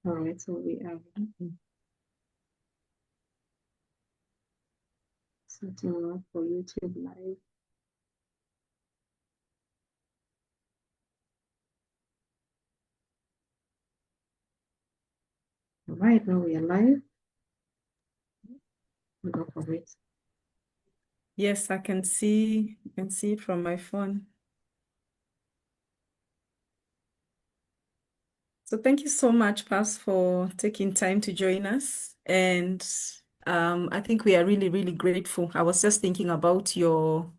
All right, so we are setting up for YouTube Live. All right, now we are live. We'll go for it. Yes, I can see it from my phone. So thank you so much, Paps, for taking time to join us. And I think we are really, really grateful. I was just thinking about your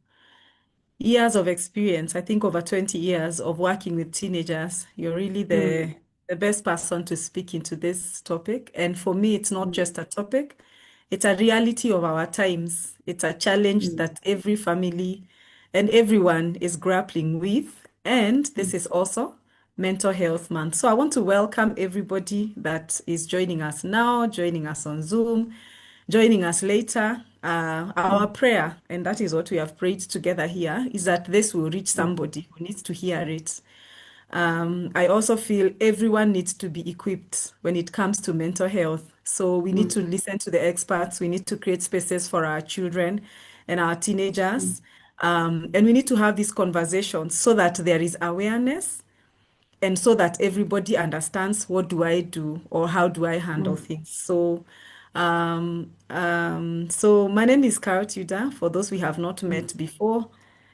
years of experience. I think over 20 years of working with teenagers. You're really the best person to speak into this topic. And for me, it's not just a topic, it's a reality of our times. It's a challenge that every family and everyone is grappling with. And this is also Mental Health Month. So I want to welcome everybody that is joining us now, joining us on Zoom, joining us later. Our prayer, and that is what we have prayed together here, is that this will reach somebody who needs to hear it. I also feel everyone needs to be equipped when it comes to mental health. So we need to listen to the experts. We need to create spaces for our children and our teenagers. And we need to have these conversations so that there is awareness and so that everybody understands what do I do or how do I handle things. So my name is Carol Tudor, for those we have not met before,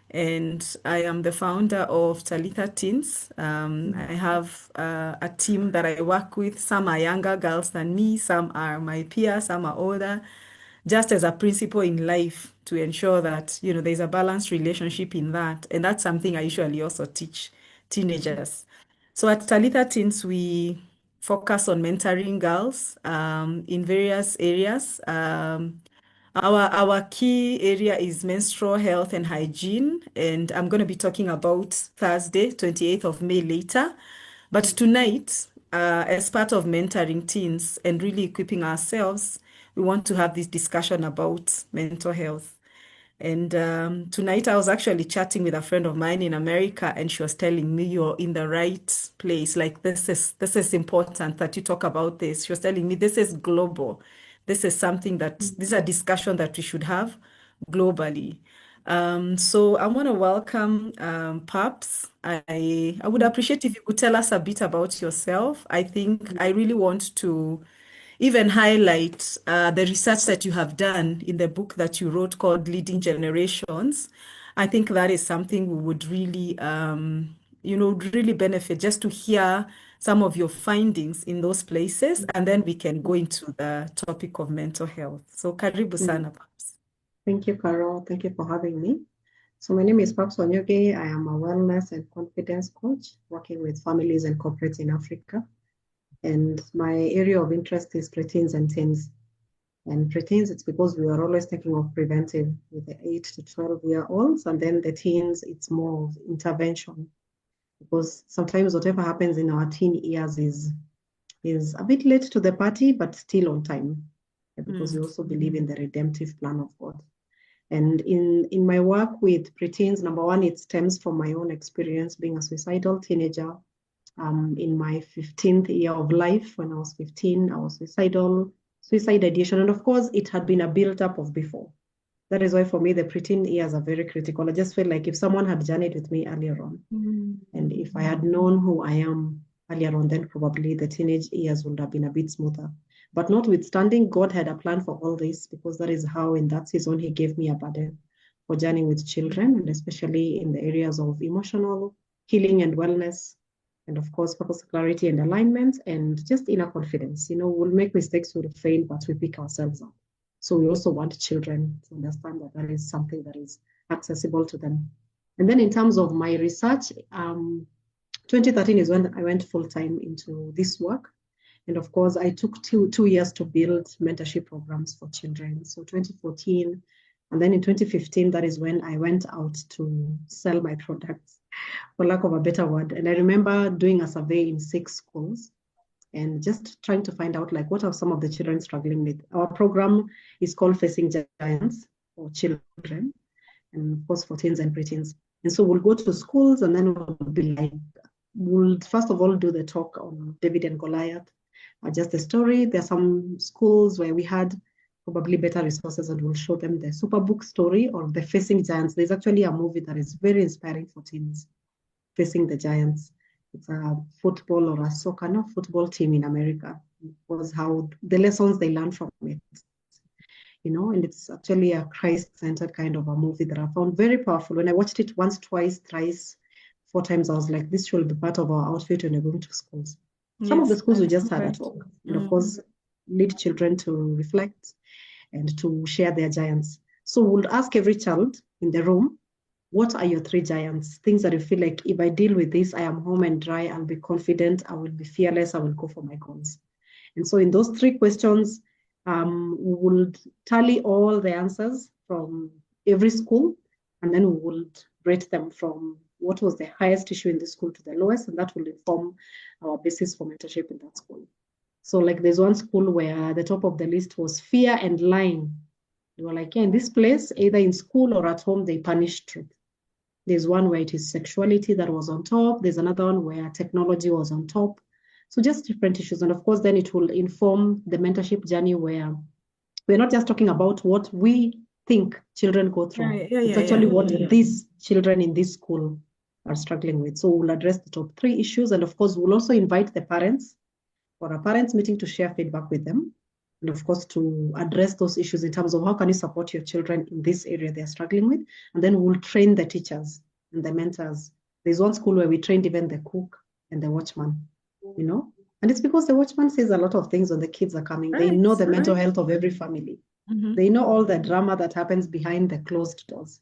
and I am the founder of Talitha Teens. I have a team that I work with. Some are younger girls than me, some are my peers, some are older, just as a principle in life to ensure that, there's a balanced relationship in that. And that's something I usually also teach teenagers. So at Talitha Teens, we focus on mentoring girls in various areas. Our key area is menstrual health and hygiene, and I'm going to be talking about Thursday, 28th of May later. But tonight, as part of mentoring teens and really equipping ourselves, we want to have this discussion about mental health. And tonight I was actually chatting with a friend of mine in America, and she was telling me you're in the right place. Like this is important that you talk about this. She was telling me this is global. This is something that this is a discussion that we should have globally. So I want to welcome Paps. I would appreciate if you could tell us a bit about yourself. I think I really want to even highlight the research that you have done in the book that you wrote called Leading Generations. I think that is something we would really, really benefit just to hear some of your findings in those places, and then we can go into the topic of mental health. So karibu sana, Paps. Thank you, Carol. Thank you for having me. So my name is Paps Wanyoge. I am a wellness and confidence coach working with families and corporates in Africa. And my area of interest is preteens and teens. And preteens, it's because we are always thinking of preventive with the 8 to 12-year-olds. And then the teens, it's more of intervention. Because sometimes whatever happens in our teen years is a bit late to the party, but still on time. Because we also believe in the redemptive plan of God. And in my work with preteens, number one, it stems from my own experience being a suicidal teenager. In my 15th year of life, when I was 15, I was suicidal, suicide ideation. And of course, it had been a build-up of before. That is why for me, the preteen years are very critical. I just feel like if someone had journeyed with me earlier on, and if I had known who I am earlier on, then probably the teenage years would have been a bit smoother. But notwithstanding, God had a plan for all this, because that is how in that season he gave me a burden for journeying with children, and especially in the areas of emotional healing and wellness, and of course, purpose, clarity, and alignment, and just inner confidence. We'll make mistakes, we'll fail, but we pick ourselves up. So we also want children to understand that that is something that is accessible to them. And then in terms of my research, 2013 is when I went full-time into this work. And of course, I took two years to build mentorship programs for children. So 2014, and then in 2015, that is when I went out to sell my products, for lack of a better word. And I remember doing a survey in 6 schools and just trying to find out, like, what are some of the children struggling with. Our program is called Facing Giants for children, and of course for teens and preteens. And so we'll go to schools, and then we'll be like, we'll first of all do the talk on David and Goliath. just a story. There are some schools where we had probably better resources and we'll show them the Superbook story or the Facing Giants. There's actually a movie that is very inspiring for teens, Facing the Giants. It's a football or a soccer, no, football team in America. It was how the lessons they learned from it, and it's actually a Christ-centered kind of a movie that I found very powerful. When I watched it once, twice, thrice, 4 times, I was like, this should be part of our outfit when we're going to schools. Some of the Yes, schools we I just love had a it. talk, and of course, lead children to reflect and to share their giants. So we'll ask every child in the room, what are your 3 giants? Things that you feel like, if I deal with this, I am home and dry, I'll be confident, I will be fearless, I will go for my goals. And so in those 3 questions, we would tally all the answers from every school, and then we would rate them from what was the highest issue in the school to the lowest, and that will inform our basis for mentorship in that school. So like there's one school where the top of the list was fear and lying. They were like, yeah, in this place, either in school or at home, they punish truth. There's one where it is sexuality that was on top. There's another one where technology was on top. So just different issues. And of course, then it will inform the mentorship journey where we're not just talking about what we think children go through. Right. Yeah, It's yeah, actually yeah. what these children in this school are struggling with. So we'll address the top 3 issues. And of course, we'll also invite the parents for a parents meeting to share feedback with them. And of course, to address those issues in terms of how can you support your children in this area they're struggling with. And then we'll train the teachers and the mentors. There's one school where we trained even the cook and the watchman, And it's because the watchman says a lot of things when the kids are coming. They know the mental health of every family. They know all the drama that happens behind the closed doors.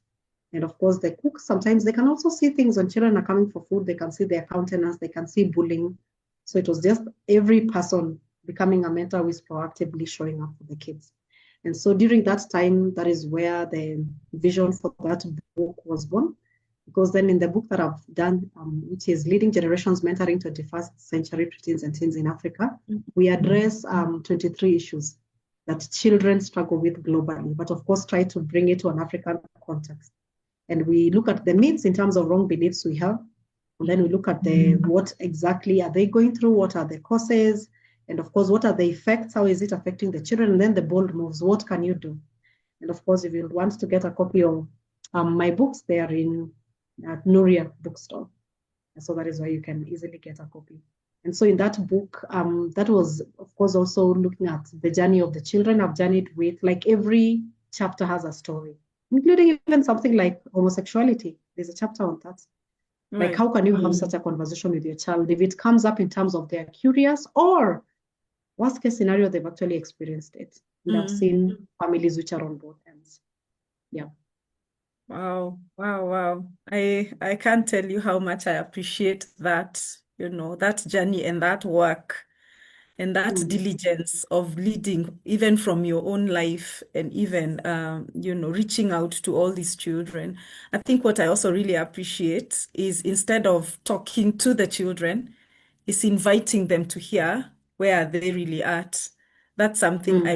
And of course, the cooks, sometimes they can also see things when children are coming for food. They can see their countenance. They can see bullying. So it was just every person becoming a mentor who is proactively showing up for the kids. And so during that time, that is where the vision for that book was born. Because then in the book that I've done, which is Leading Generations Mentoring 21st Century Preteens and Teens in Africa, we address 23 issues that children struggle with globally, but of course try to bring it to an African context. And we look at the myths in terms of wrong beliefs we have, and then we look at what exactly are they going through, what are the causes, and of course, what are the effects, how is it affecting the children, and then the bold moves, what can you do? And of course, if you want to get a copy of my books, they are in Nuria bookstore. So that is where you can easily get a copy. And so in that book, that was, of course, also looking at the journey of the children I've journeyed with. Like every chapter has a story, including even something like homosexuality. There's a chapter on that. Right. Like, how can you have such a conversation with your child if it comes up in terms of they're curious, or worst case scenario, they've actually experienced it. And I've seen families which are on both ends. Yeah. Wow, wow, wow. I can't tell you how much I appreciate that, that journey and that work and that diligence of leading even from your own life and even reaching out to all these children. I think what I also really appreciate is instead of talking to the children, is inviting them to hear where they really at. That's something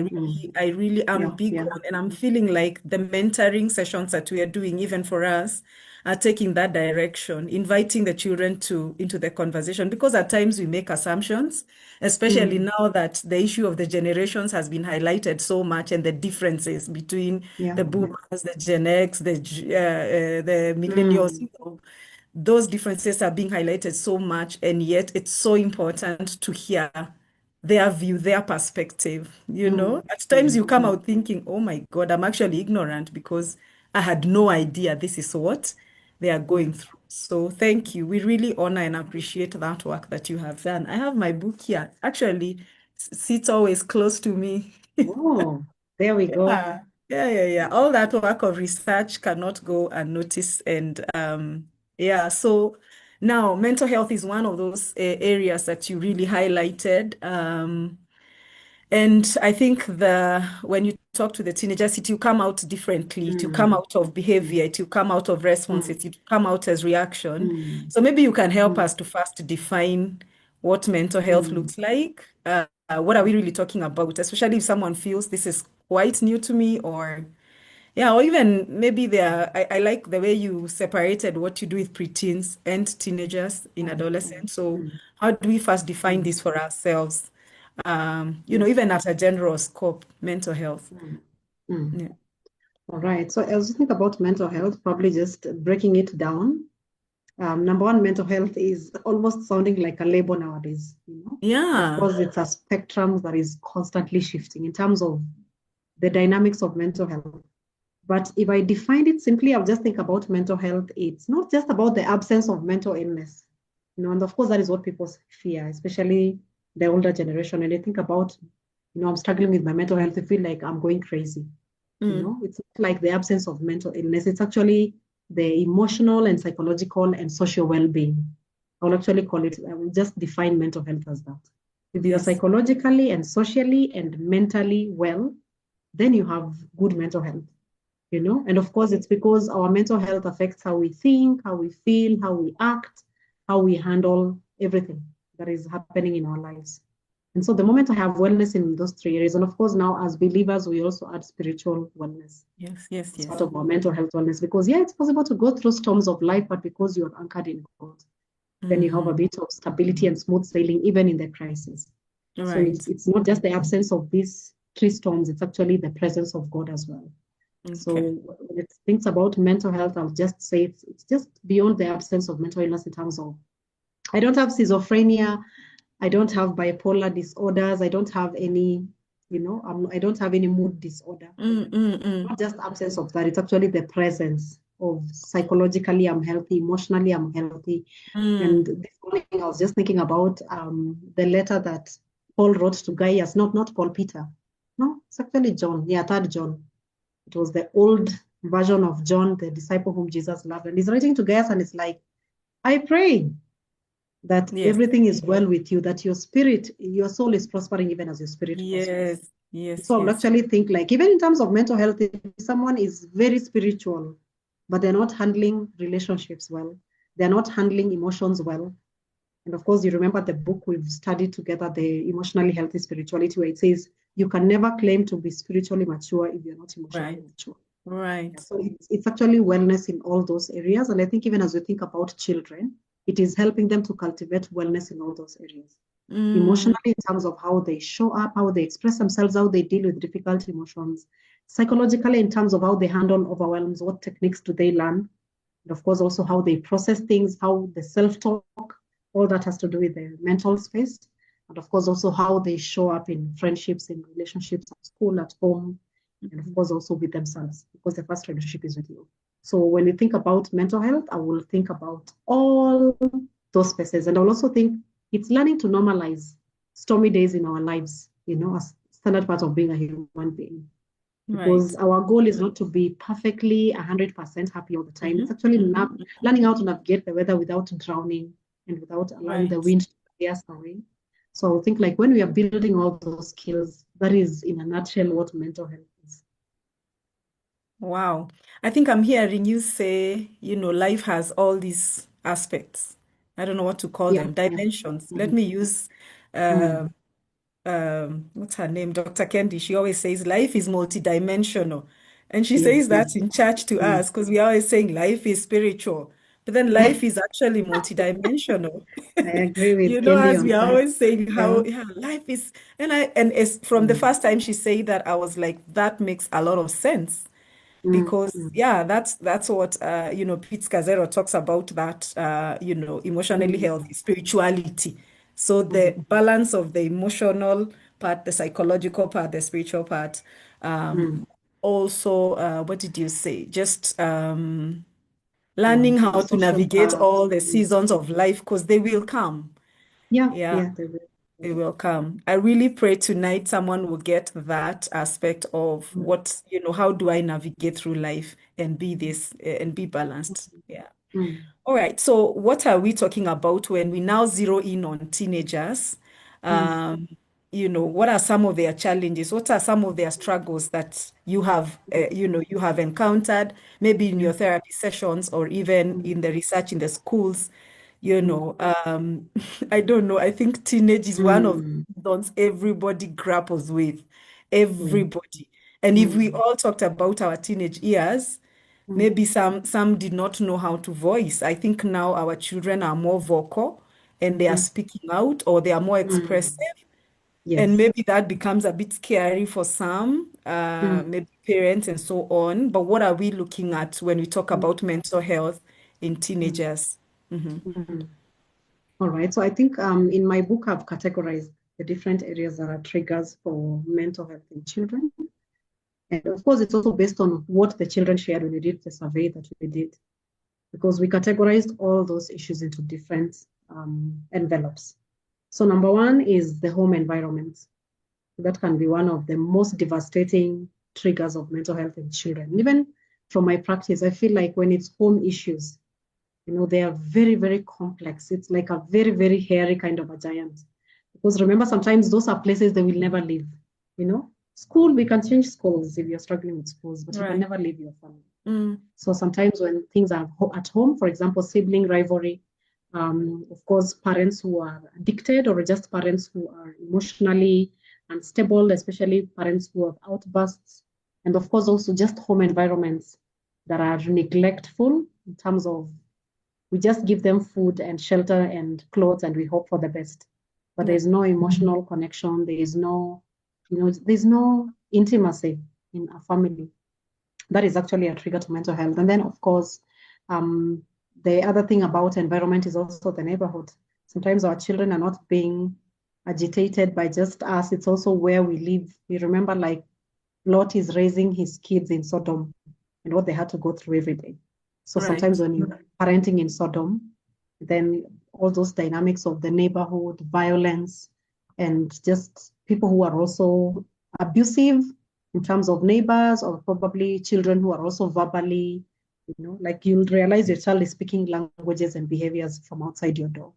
I really am big on, and I'm feeling like the mentoring sessions that we are doing, even for us, are taking that direction, inviting the children into the conversation, because at times we make assumptions, especially now that the issue of the generations has been highlighted so much, and the differences between the boomers, the Gen X, the millennials. Those differences are being highlighted so much, and yet it's so important to hear their view, their perspective. At times you come out thinking, oh my God, I'm actually ignorant because I had no idea this is what they are going through. So thank you. We really honor and appreciate that work that you have done. I have my book here. Actually, sits always close to me. Oh, there we go. Yeah. All that work of research cannot go unnoticed. And so now mental health is one of those areas that you really highlighted. And I think when you talk to the teenagers, it will come out differently. It will come out of behavior. It will come out of responses. It will come out as reaction. So maybe you can help us to first define what mental health looks like. What are we really talking about? Especially if someone feels this is quite new to me, or even maybe I like the way you separated what you do with preteens and teenagers in adolescence. So how do we first define this for ourselves? Yes. even at a general scope, mental health. Mm. Mm. Yeah. All right. So as you think about mental health, probably just breaking it down. Number one, mental health is almost sounding like a label nowadays, you know. Of Yeah. course, it's a spectrum that is constantly shifting in terms of the dynamics of mental health. But if I define it simply, I'll just think about mental health. It's not just about the absence of mental illness, you know, and of course, that is what people fear, especially the older generation. And they think about, you know, I'm struggling with my mental health. I feel like I'm going crazy. You Mm. know, it's not like the absence of mental illness. It's actually the emotional and psychological and social well-being. I'll actually call it, I will just define mental health as that. If you are Yes. psychologically and socially and mentally well, then you have good mental health, you know. And of course, it's because our mental health affects how we think, how we feel, how we act, how we handle everything that is happening in our lives. And so the moment I have wellness in those three areas, and of course, now as believers, we also add spiritual wellness Yes. Yes. as part Yes. of our mental health wellness. Because, yeah, it's possible to go through storms of life, but because you're anchored in God, then you have a Mm. bit of stability and smooth sailing, even in the crisis. So Right. it's not just the absence of these three storms, it's actually the presence of God as well. So Okay. when it thinks about mental health, I'll just say it's just beyond the absence of mental illness in terms of I don't have schizophrenia, I don't have bipolar disorders, I don't have any, you know, I don't have any mood disorder. Mm, mm, Not mm, just absence of that, it's actually the presence of psychologically I'm healthy, emotionally I'm healthy. And mm. this morning I was just thinking about the letter that Paul wrote to Gaius, not Paul Peter. No, it's actually John. Yeah, third John. It was the old version of John, the disciple whom Jesus loved. And he's writing to Gaius and it's like, I pray that Yes. everything is well with you, that your spirit, your soul is prospering even as your spirit prospers. Yes. Yes. So I would Yes. actually think like, even in terms of mental health, if someone is very spiritual, but they're not handling relationships well, they're not handling emotions well. And of course, you remember the book we've studied together, the Emotionally Healthy Spirituality, where it says you can never claim to be spiritually mature if you're not emotionally Right. mature. Yeah, Right. so it's actually wellness in all those areas. And I think even as we think about children, it is helping them to cultivate wellness in all those areas. Mm, Emotionally, in terms of how they show up, how they express themselves, how they deal with difficult emotions. Psychologically, in terms of how they handle overwhelms, what techniques do they learn? And of course, also how they process things, how the self talk, all that has to do with the mental space. And of course, also how they show up in friendships, in relationships, at school, at home, and of mhm. course, also with themselves, because the first relationship is with you. So when you think about mental health, I will think about all those spaces. And I'll also think it's learning to normalize stormy days in our lives, you know, as standard part of being a human being because Right. our goal is not to be perfectly 100% happy all the time. It's Hmm. actually Hmm. learning how to navigate the weather without drowning and without allowing the Right. wind to carry us away. So I think like when we are building all those skills, that is in a nutshell what mental health is. Wow. I think I'm hearing you say, life has all these aspects. I don't know what to call Yeah, them, yeah. dimensions. Let Mm, me use mm, um, what's her name? Dr. Kendi. She always says life is multidimensional. And she says yes, that yes. in church to Mm. us because we are always saying life is spiritual. But then life is actually multidimensional. I agree with Kendi As on we are that. always saying Yeah. how life is, and it's from the Mm, first time she said that, I was like, that makes a lot of sense mm, because mm, that's what Pete Scazzero talks about, that emotionally mm, healthy spirituality. So the mm, balance of the emotional part, the psychological part, the spiritual part. mm. Also, what did you say? Just Yeah, learning the how to social navigate part. all the Mm. seasons of life because they will come. Yeah, Yeah, yeah, they will. they will come. I really pray tonight someone will get that aspect of Mm, how do I navigate through life and be this and be balanced. Yeah. mm, All right. So what are we talking about when we now zero in on teenagers? mm, Um, what are some of their challenges? What are some of their struggles that you have encountered, maybe in your mm, therapy sessions or even mm, in the research in the schools? mm, I don't know. I think teenage is one of mm, the ones everybody grapples with, mm, everybody. And if we mm, all talked about our teenage years, mm, maybe some did not know how to voice. I think now our children are more vocal and they are mm, speaking out or they are more mm, expressive. And Yes. maybe that becomes a bit scary for some, Mm, maybe parents and so on. But what are we looking at when we talk mm, about mental health in mm, teenagers? Hmm. mm. All right. So I think in my book, I've categorized the different areas that are triggers for mental health in children. And of course, it's also based on what the children shared when we did the survey that we did, because we categorized all those issues into different envelopes. So number one is the home environment. That can be one of the most devastating triggers of mental health in children. Even from my practice, I feel like when it's home issues, they are very, very complex. It's like a very, very hairy kind of a giant. Because remember, sometimes those are places they will never leave. School, we can change schools if you're struggling with schools, but you can Right. never leave your family. Mm. So sometimes when things are at home, for example, sibling rivalry, of course, parents who are addicted or just parents who are emotionally unstable, especially parents who have outbursts, and of course also just home environments that are neglectful in terms of we just give them food and shelter and clothes and we hope for the best. But Yeah. there's no emotional connection. There's no intimacy in a family. That is actually a trigger to mental health. And then, of course, um, the other thing about environment is also the neighborhood. Sometimes our children are not being agitated by just us. It's also where we live. We remember, like, Lot is raising his kids in Sodom and what they had to go through every day. So sometimes Right. when you're parenting in Sodom, then all those dynamics of the neighborhood, violence, and just people who are also abusive in terms of neighbors or probably children who are also verbally, like you'll realize your child is speaking languages and behaviors from outside your door.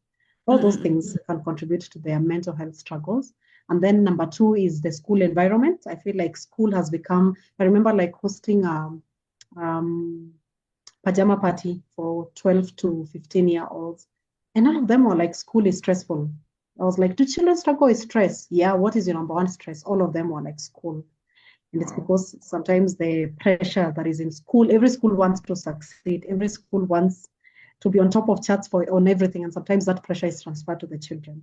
All those Mm-mm. things can contribute to their mental health struggles. And then number two is the school environment. I feel like school has become, I remember like hosting um, pajama party for 12 to 15-year-olds. And none of them were like, school is stressful. I was like, do children struggle with stress? Yeah, what is your number one stress? All of them were like school. And it's because sometimes the pressure that is in school, every school wants to succeed, every school wants to be on top of charts on everything. And sometimes that pressure is transferred to the children.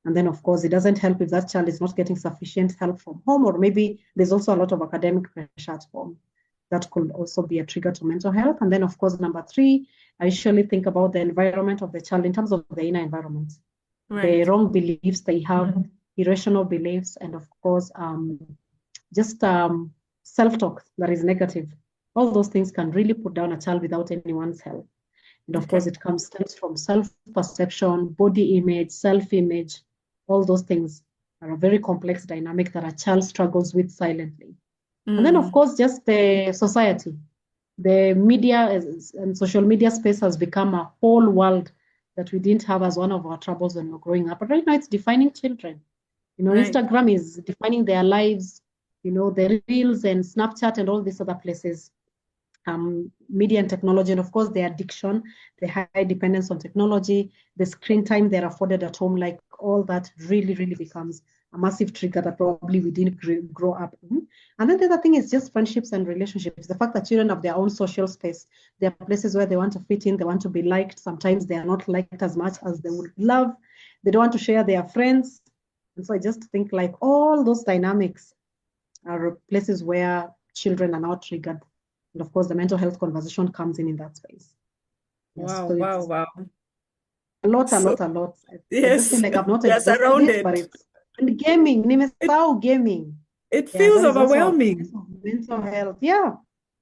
And then, of course, it doesn't help if that child is not getting sufficient help from home, or maybe there's also a lot of academic pressure at home. That could also be a trigger to mental health. And then, of course, number three, I usually think about the environment of the child in terms of the inner environment, the Right. wrong beliefs they have, irrational beliefs, and of course, just self-talk that is negative. All those things can really put down a child without anyone's help. And of course, Okay. it stems from self-perception, body image, self-image. All those things are a very complex dynamic that a child struggles with silently. And then, of Mm. course, just the society. The media and social media space has become a whole world that we didn't have as one of our troubles when we were growing up. But right now, it's defining children. Right. Instagram is defining their lives, the Reels and Snapchat and all these other places, media and technology, and of course the addiction, the high dependence on technology, the screen time they're afforded at home, like all that really, really becomes a massive trigger that probably we didn't grow up in. And then the other thing is just friendships and relationships. The fact that children have their own social space. There are places where they want to fit in, they want to be liked. Sometimes they are not liked as much as they would love. They don't want to share their friends. And so I just think like all those dynamics are places where children are now triggered. And of course, the mental health conversation comes in that space. Yes, Wow. so Wow. it's Wow. a lot, a So, lot, a lot. I just feel yes, like I've not we are exhausted it, but surrounded. it's and gaming, It nimesahau gaming. it Yeah, feels that is also a place overwhelming. of mental health. Yeah,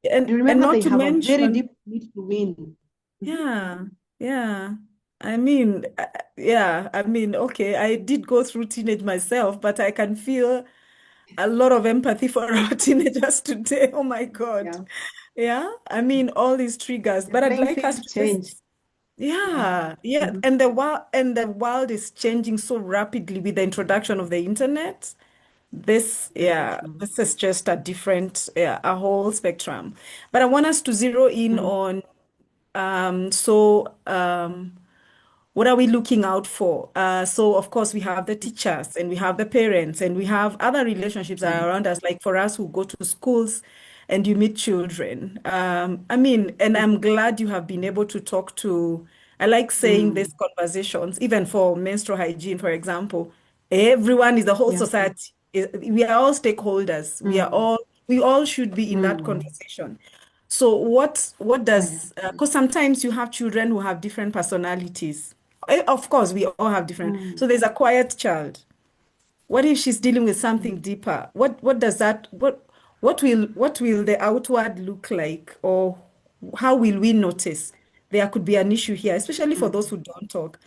And you and remember not they to have a very mention, deep need to win. Mhm. yeah, yeah. I mean, yeah, I mean, okay, I did go through teenage myself, but I can feel a lot of empathy for our teenagers today. Oh my God. Yeah, Yeah, I mean, all these triggers, the but I'd playing like us field to changed. just, Yeah. yeah, yeah. Mhm. And the world is changing so rapidly with the introduction of the internet. This, Very yeah, true. this is just a different, yeah, a whole spectrum. But I want us to zero in Mhm. on, what are we looking out for? So of course we have the teachers and we have the parents and we have other relationships that Mhm. are around us, like for us who go to schools and you meet children. I mean, and I'm glad you have been able to talk to, I like saying Mhm. these conversations, even for menstrual hygiene, for example. Everyone is the whole Yeah. society. We are all stakeholders. Mm. We all should be in that Mm. conversation. So what Oh, yeah. does because sometimes you have children who have different personalities. Of course, we all have different. Mm. So there's a quiet child. What if she's dealing with something Mm. deeper? What does that what will the outward look like, or how will we notice there could be an issue here, especially for those Mm. who don't talk?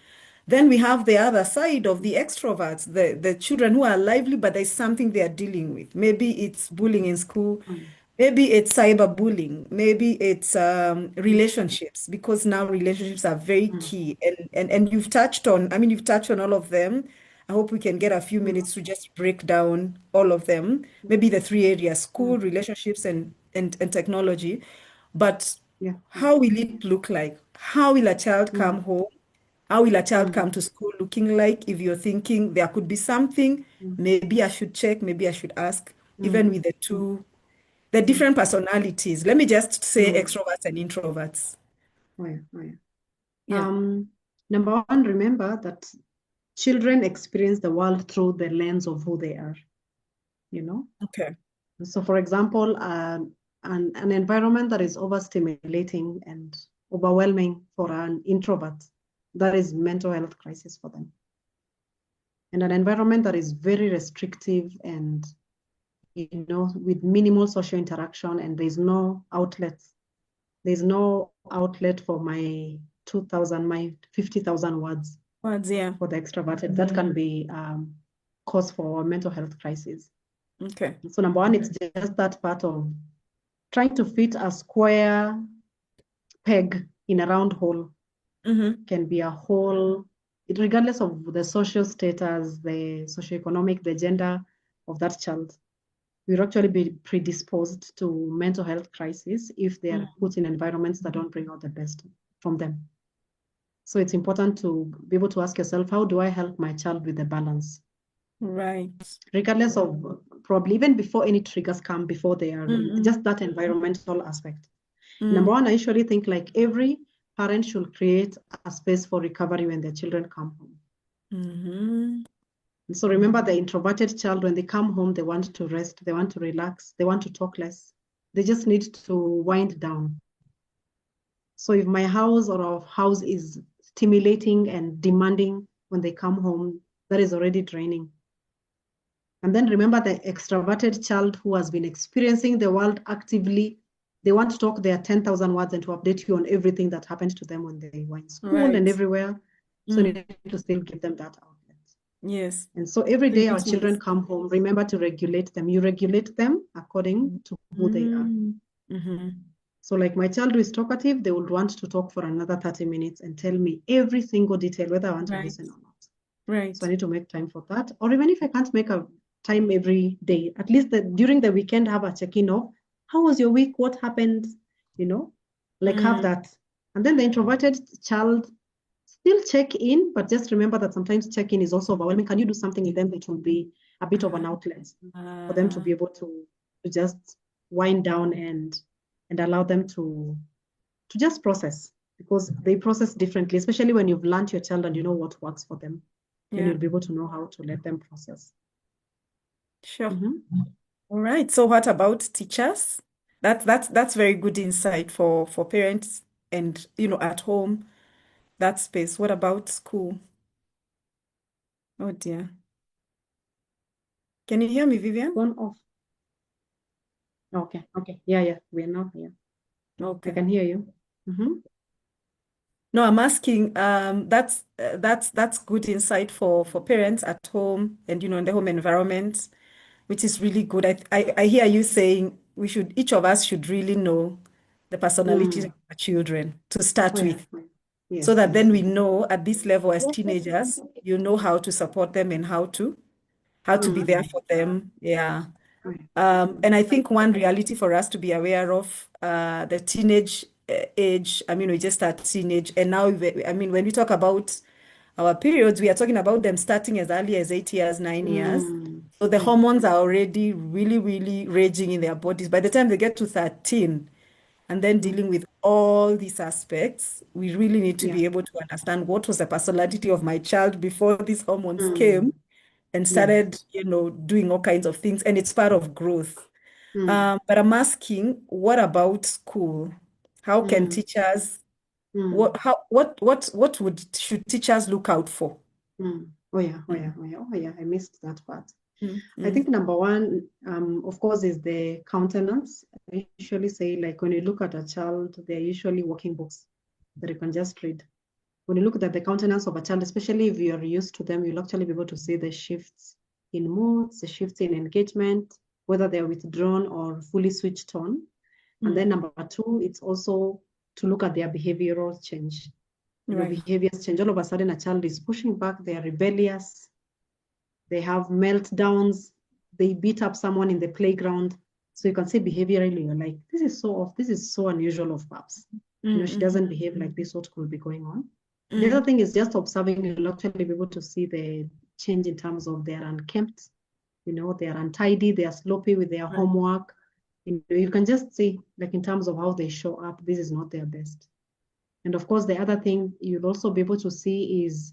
Then we have the other side of the extroverts, the children who are lively, but there's something they are dealing with. Maybe it's bullying in school, Mm. maybe it's cyberbullying, maybe it's Mm. relationships, because now relationships are very Mm. key. And you've touched on, I mean, you've touched on all of them. I hope we can get a few Mm. minutes to just break down all of them. Maybe the three areas: school, Mm. relationships, and technology. But Yeah. Yeah. how will it look like? How will a child Mm. come home? How will a child Mm. come to school looking like? If you're thinking there could be something, Mm. maybe I should check, maybe I should ask, even Mm. with Mm. the Mm. different personalities. Let me just say Mm. extroverts and introverts. Oh, yeah. Oh, yeah. Yeah. Number one, remember that children experience the world through the lens of who they are, you know? Okay. So, for example, an environment that is overstimulating and overwhelming for an introvert, that is mental health crisis for them. And an environment that is very restrictive and, with minimal social interaction, and there's no outlets. There's no outlet for my 2,000, my 50,000 words Words, yeah. for the extroverted. That can be cause for mental health crisis. Okay. So number one, it's just that part of trying to fit a square peg in a round hole. Mm-hmm. Can be a hole, regardless of the social status, the socioeconomic, the gender of that child. Will actually be predisposed to mental health crisis if they are put in environments that don't bring out the best from them. So it's important to be able to ask yourself, how do I help my child with the balance? Right. Regardless of probably even before any triggers come, before they are just that environmental aspect. Number one, I usually think like every parent should create a space for recovery when their children come home. Mm-hmm. So remember, the introverted child, when they come home, they want to rest, they want to relax, they want to talk less. They just need to wind down. So if my house or our house is stimulating and demanding when they come home, that is already draining. And then remember the extroverted child who has been experiencing the world actively. They want to talk their 10,000 words and to update you on everything that happened to them when they were in school and Right. everywhere. So you need to still give them that outlet. Yes. And so every So you day need our to children listen. come home, remember to regulate them. You regulate them according to who they are. Mm-hmm. So like my child who is talkative, they would want to talk for another 30 minutes and tell me every single detail, whether I want to Right. listen or not. Right. So I need to make time for that. Or even if I can't make a time every day, at least during the weekend, have a check-in of how was your week? What happened? Like have that. And then the introverted child still check in, but just remember that sometimes check-in is also overwhelming. Can you do something with them that will be a bit of an outlet for them to be able to just wind down and allow them to just process, because they process differently, especially when you've learned your child and you know what works for them. Then Yeah. you'll be able to know how to let them process. Sure. All right. So what about teachers? That's very good insight for parents and at home, that space. What about school? Oh dear. Can you hear me, Vivian? Gone off. Okay. Yeah. We're now here. I Okay. can hear you. No, I'm asking, that's good insight for parents at home and in the home environment, which is really good. I hear you saying each of us should really know the personalities of our children to start Oh, yeah. with, so Yes. that then we know at this level as teenagers, you know how to support them and how to be there for them. Yeah. And I think one reality for us to be aware of, the teenage age, I mean, we just start teenage. And now, I mean, when we talk about our periods, we are talking about them starting as early as 8 years, 9 years. So the hormones are already really, really raging in their bodies. By the time they get to 13, and then dealing with all these aspects, we really need to be able to understand what was the personality of my child before these hormones came, and Yes. started, doing all kinds of things, and it's part of growth. Mm, But I'm asking, what about school? How can mm, teachers, mm, what should teachers look out for? mm. Oh yeah, oh yeah, Mm, oh yeah, oh yeah. I missed that part. mm, I mm, think number one, of course, is the countenance. I usually say, like, when you look at a child, they're usually walking books that you can just read. When you look at the countenance of a child, especially if you're used to them, you'll actually be able to see the shifts in moods, the shifts in engagement, whether they're withdrawn or fully switched on. And mm. then number two, it's also to look at their behavioral change. Right. Behaviors change. All of a sudden, a child is pushing back, they're rebellious, they have meltdowns, they beat up someone in the playground. So you can see behaviorally, you're like, this is so off, this is so unusual of Babs. She Mm, doesn't behave like this, what could be going on? The other mm, thing is just observing, you'll actually be able to see the change in terms of they are unkempt, they are untidy, they are sloppy with their right. homework. You can just see, like, in terms of how they show up, this is not their best. And of course, the other thing you'll also be able to see is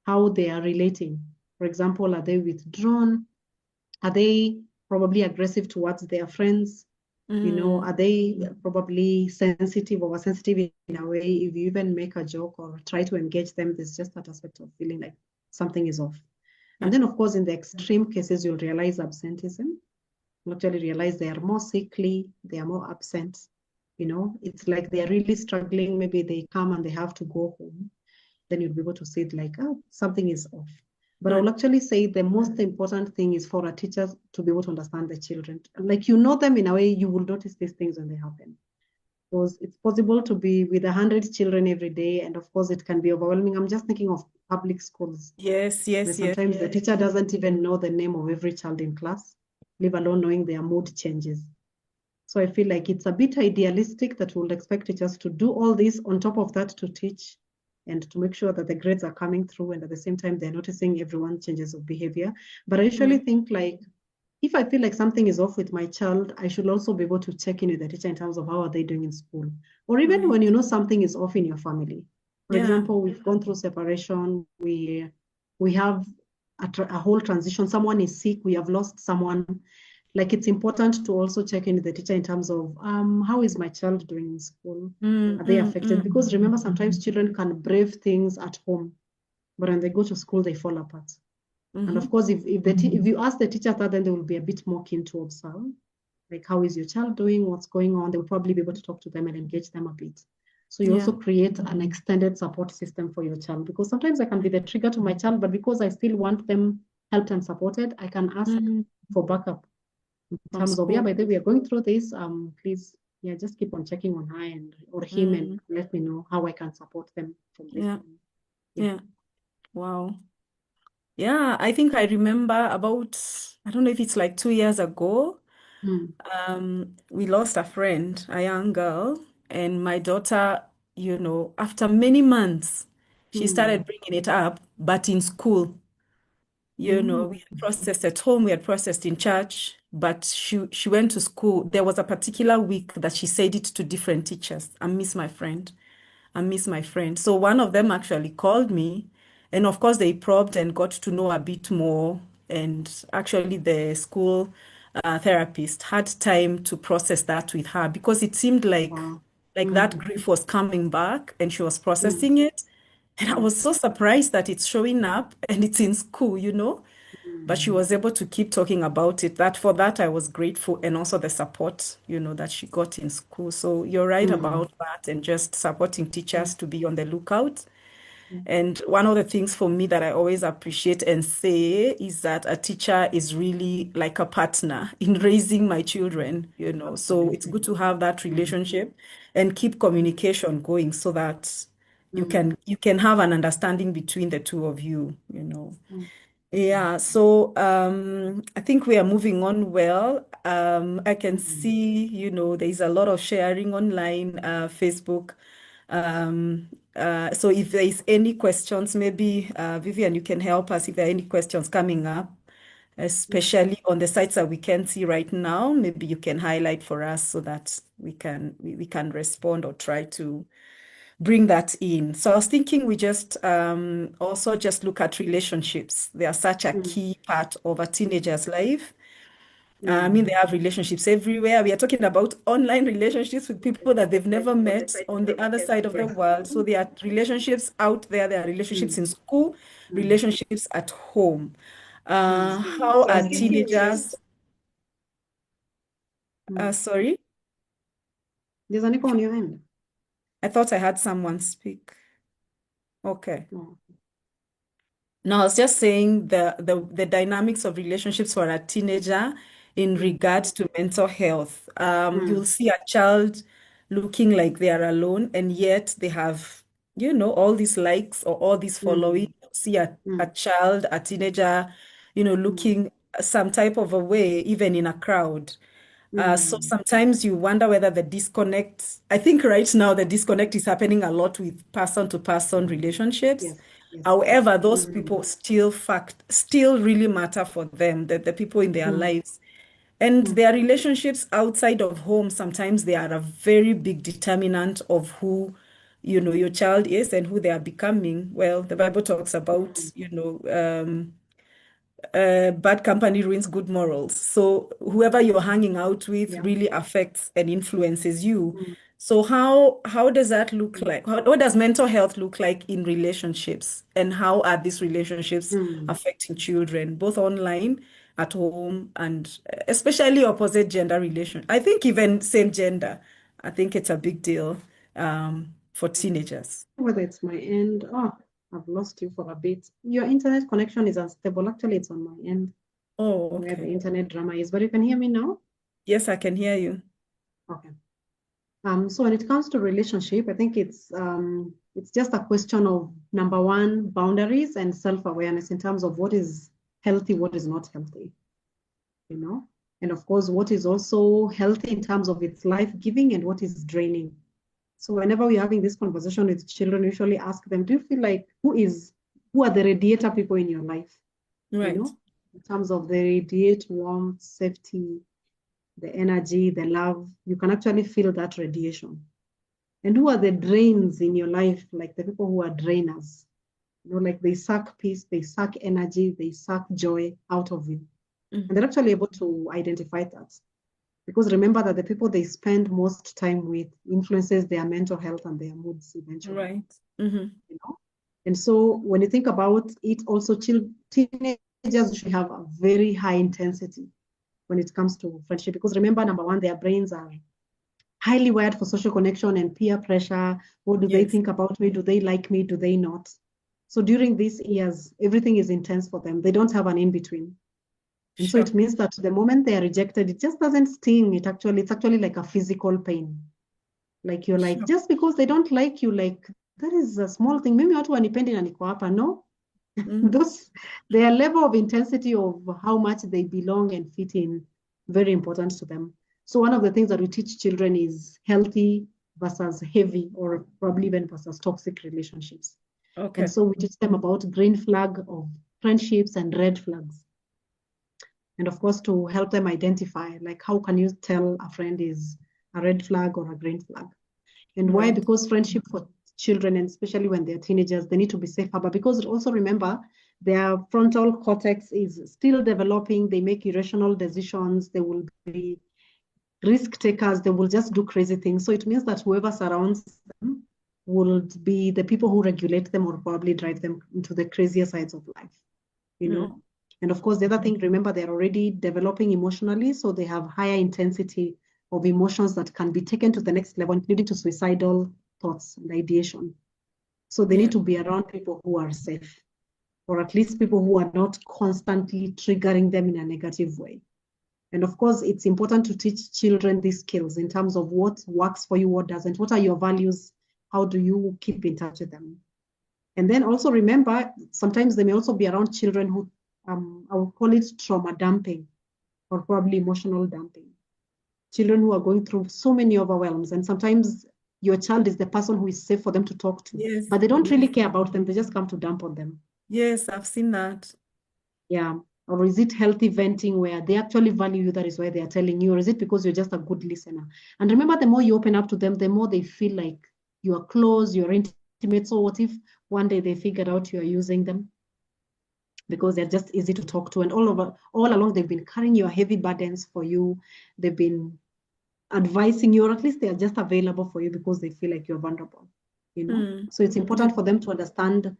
how they are relating. For example, are they withdrawn? Are they probably aggressive towards their friends? Mm, Are they probably sensitive or sensitive in a way? If you even make a joke or try to engage them, there's just that aspect of feeling like something is off. And yeah. then, of course, in the extreme cases, you'll realize absenteeism. You'll actually realize they are more sickly, they are more absent. It's like they're really struggling. Maybe they come and they have to go home. Then you'll be able to see it like, oh, something is off. But I Right. will actually say the most important thing is for a teacher to be able to understand the children. Like, them in a way, you will notice these things when they happen. Because it's possible to be with 100 children every day, and of course, it can be overwhelming. I'm just thinking of public schools, Yes, where yes, yes. sometimes the teacher doesn't even know the name of every child in class, leave alone knowing their mood changes. So I feel like it's a bit idealistic that we'll expect teachers to do all this on top of that to teach and to make sure that the grades are coming through, and at the same time they're noticing everyone changes of behavior. But I usually Mm, think, like, if I feel like something is off with my child, I should also be able to check in with the teacher in terms of how are they doing in school. Or even right. when something is off in your family. For Yeah. example, we've gone through separation, we have a whole transition, someone is sick, we have lost someone. Like, it's important to also check in with the teacher in terms of how is my child doing in school? Mm, Are they mm, affected? mm, Because remember, sometimes children can brave things at home, but when they go to school, they fall apart. And of mm-hmm. course, if you ask the teacher that, then they will be a bit more keen to observe, like, how is your child doing? What's going on? They will probably be able to talk to them and engage them a bit. So you Yeah. also create an extended support system for your child, because sometimes I can be the trigger to my child, but because I still want them helped and supported, I can ask Mm, for backup in from terms of, yeah, school. by the way, we are going through this. Please, yeah, just keep on checking on her or him, and Mm, let me know how I can support them from this. yeah. Yeah. Yeah. Wow. Yeah, I think I remember about, I don't know if it's like 2 years ago, Mm, we lost a friend, a young girl, and my daughter, after many months, she mm, started bringing it up, but in school. mm, We had processed at home, we had processed in church, but she went to school. There was a particular week that she said it to different teachers. I miss my friend. I miss my friend. So one of them actually called me, and of course they probed and got to know a bit more. And actually, the school therapist had time to process that with her because it seemed wow. like that Mm, grief was coming back, and she was mm, processing it. And I mm, was so surprised that it's showing up and it's in school, but she mm, was able to keep talking about it. That for that I was grateful, and also the support, that she got in school. So you're right mm, about that, and just supporting mm, teachers to be on the lookout. mm, And one of the things for me that I always appreciate and say is that a teacher is really like a partner in raising my children. So it's absolutely. good to have that Mm, relationship and keep mm, communication going so that you mm, can you can have an understanding between the two of you. mm, Yeah, so I think we are moving on well. I can mm. see, there's a lot of sharing online, Facebook. So if there is any questions, maybe Vivian, you can help us if there are any questions coming up, Mm. especially on the sites that we can see right now. Maybe you can highlight for us so that we can respond or try to bring that in. So I was thinking we just also just look at relationships. They are such a Mm, key part of a teenager's life. I mm, mean, they have relationships everywhere. We are talking about online relationships with people that they've never met on the other side of the yes. world. So there are relationships out there. There are relationships Mm, in school, mm, relationships at home. mm. How So I are was thinking we teenagers? just, mm. Sorry, There's an echo on your end. I thought I had someone speak. Okay. No. No, I was just saying the dynamics of relationships for a teenager in Mm, regard to mental health. You'll mm, see a child looking like they are alone, and yet they have, all these likes or all this following. mm, You'll see a mm, child, a teenager, mm, looking some type of a way, even in a crowd. So mm, sometimes you wonder whether the disconnect, I think right now the disconnect is happening a lot with person-to-person relationships. yes, yes, yes. However, those Mm, people still really matter for them, the people in their mm, lives. And mm, their relationships outside of home, sometimes they are a very big determinant of who, your child is and who they are becoming. Well, the Bible talks about, mm, bad company ruins good morals. So whoever you're hanging out with yeah. really affects and influences you. Mm, So how does that look mm, like? What does mental health look like in relationships? And how are these relationships mm. affecting children, both online, at home, and especially opposite gender relation? I think even same gender, I think it's a big deal for teenagers. Whether it's my end. Oh, I've lost you for a bit. Your internet connection is unstable. Actually, it's on my end Oh, where the okay. internet drama is, but you can hear me now? Yes, I can hear you. Okay. So when it comes to relationship, I think it's just a question of number one, boundaries and self-awareness in terms of what is healthy, what is not healthy, you know? And of course, what is also healthy in terms of its life-giving and what is draining. So whenever we're having this conversation with children, we usually ask them, do you feel like who are the radiator people in your life? You Right. know, in terms of the radiate warmth, safety, the energy, the love, you can actually feel that radiation. And who are the drains in your life, like the people who are drainers? Like they suck peace, they suck energy, they suck joy out of you. And they're Mhm. actually able to identify that. Because remember that the people they spend most time with influences their mental health and their moods eventually. Right. Hmm. You know? And so when you think about it, also teenagers should have a very high intensity when it comes to friendship. Because remember, number one, their brains are highly wired for social connection and peer pressure. What do they Yes. think about me? Do they like me? Do they not? So during these years, everything is intense for them. They don't have an in between. And so Sure. it means that the moment they are rejected, it just doesn't sting. It's actually like a physical pain. Like you're like, Sure. just because they don't like you, like that is a small thing. Mimi watu wanipendi na niko hapa. No, Mm. those their level of intensity of how much they belong and fit in, very important to them. So one of the things that we teach children is healthy versus heavy, or probably even versus toxic relationships. And Okay. so we teach them about green flag of friendships and red flags. And of course, to help them identify, like how can you tell a friend is a red flag or a green flag? And why? Right. Because friendship for children, and especially when they're teenagers, they need to be safe harbor. Because also remember, their frontal cortex is still developing. They make irrational decisions. They will be risk takers. They will just do crazy things. So it means that whoever surrounds them will be the people who regulate them or probably drive them into the crazier sides of life, you know? Mm. And of course, the other thing, remember, they're already developing emotionally. So they have higher intensity of emotions that can be taken to the next level, including to suicidal thoughts and ideation. So they Yeah. need to be around people who are safe, or at least people who are not constantly triggering them in a negative way. And of course, it's important to teach children these skills in terms of what works for you, what doesn't, what are your values, how do you keep in touch with them. And then also remember, sometimes they may also be around children who, I would call it trauma dumping or probably emotional dumping. Children who are going through so many overwhelms. And sometimes your child is the person who is safe for them to talk to, Yes. but they don't really care about them. They just come to dump on them. Yes, I've seen that. Yeah. Or is it healthy venting where they actually value you? That is why they are telling you. Or is it because you're just a good listener? And remember, the more you open up to them, the more they feel like you are close, you're intimate. So what if one day they figured out you are using them because they're just easy to talk to, and all along they've been carrying your heavy burdens for you. They've been advising you, or at least they are just available for you because they feel like you're vulnerable, you know? So it's Yeah. important for them to understand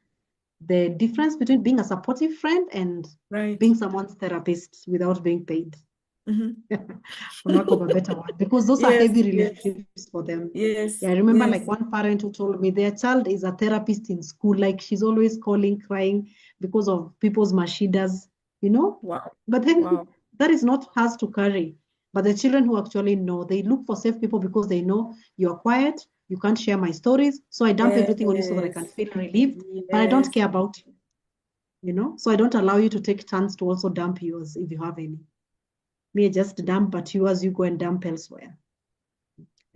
the difference between being a supportive friend and Right. being someone's therapist without being paid, Mhm. for lack of a better word, because those are Yes, heavy yes, relationships for them. yes, Yeah, I remember like yes. one parent who told me their child is a therapist in school. Like she's always calling, crying because of people's mashidas, you know? Wow. But then Wow. that is not hers to carry. But the children who actually know, they look for safe people because they know you're quiet, you can't share my stories. So I dump everything on you so that I can Yes, feel relieved, but I don't yes. care about you, you know? So I don't allow you to take chance to also dump yours if you have any. Me, I just dump, but yours, you go and dump elsewhere.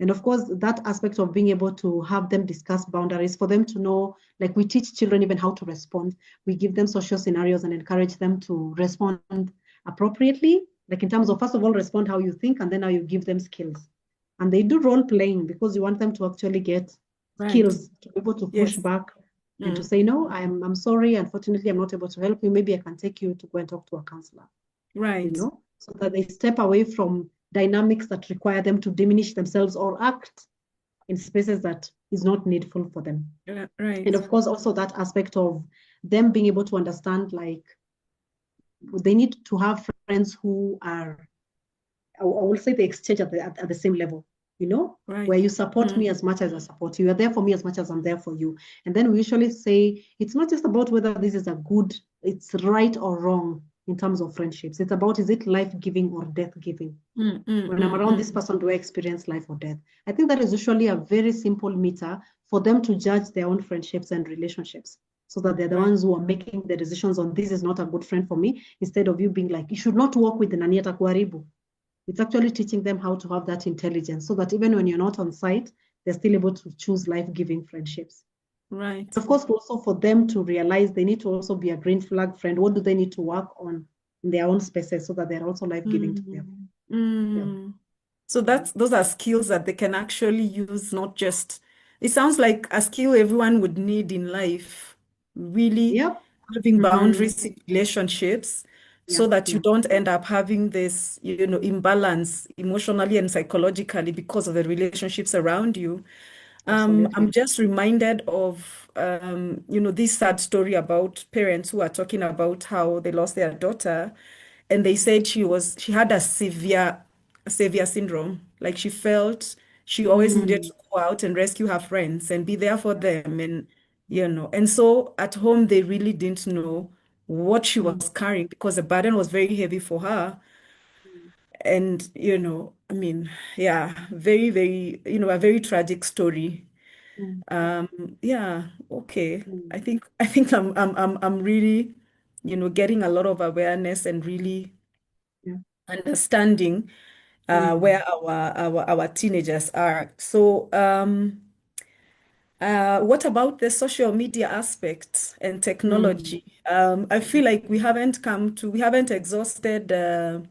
And of course, that aspect of being able to have them discuss boundaries for them to know, like we teach children even how to respond. We give them social scenarios and encourage them to respond appropriately, like in terms of, first of all, respond how you think, and then how you give them skills. And they do role playing because you want them to actually get Right. skills to be able to push Yes. back and to Mm. say, no, I'm sorry. Unfortunately, I'm not able to help you. Maybe I can take you to go and talk to a counselor, you Right. know, so that they step away from dynamics that require them to diminish themselves or act in spaces that is not needful for them. And Right. of course, also that aspect of them being able to understand, like, they need to have friends who are, I will say, they exchange at the same level, you know, where Right. you support me Mm. as much as I support you. You're there for me as much as I'm there for you. And then we usually say it's not just about whether this is a good, it's right or wrong in terms of friendships. It's about, is it life giving or death giving? Mm, mm, When I'm mm, around this mm. person, do I experience life or death? I think that is usually a very simple meter for them to judge their own friendships and relationships, so that they're the Right. ones who are making the decisions on, this is not a good friend for me, instead of you being like, you should not work with the Nani atakuharibu. It's actually teaching them how to have that intelligence so that even when you're not on site, they're still able to choose life-giving friendships. Right. Of course, also for them to realize they need to also be a green flag friend. What do they need to work on in their own spaces so that they're also life-giving to them? Mm. Yeah. Mm. So those are skills that they can actually use, not just, it sounds like a skill everyone would need in life, really Yep. having Mm-hmm. boundaries in relationships Yeah, so that you yeah, don't end up having this, imbalance emotionally and psychologically because of the relationships around you. I'm absolutely. just reminded of, this sad story about parents who are talking about how they lost their daughter, and they said she had a severe syndrome. Like she felt she always needed Mm, to go out and rescue her friends and be there for them, and and so at home they really didn't know what she mm, was carrying because the burden was very heavy for her. mm, And, I mean, yeah, very, very, a very tragic story. mm, Yeah, okay. mm. I think I'm really, getting a lot of awareness and really Yeah. understanding Mm, where our teenagers are. So, what about the social media aspect and mm, technology? I feel like we haven't exhausted mm.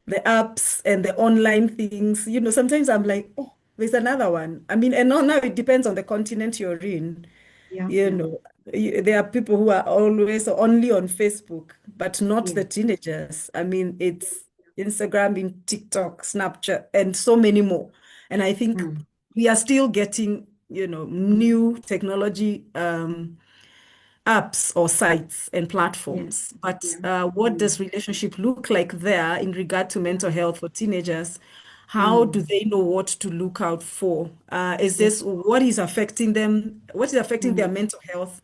the apps and the online things. Sometimes I'm like, oh, there's another one. I mean, and now it depends on the continent you're in. Yeah, You yeah, know, there are people who are always only on Facebook, but not yeah, the teenagers. I mean, yeah. it's Instagram, in TikTok, Snapchat, and so many more. And I think Mm, we are still getting, new technology apps or sites and yeah, platforms. But yeah. what Mm, does relationship look like there in regard to yeah. mental health for teenagers? How do Mm, they know what to look out for? Is yeah. this what is affecting them? What is affecting their Mm, mental health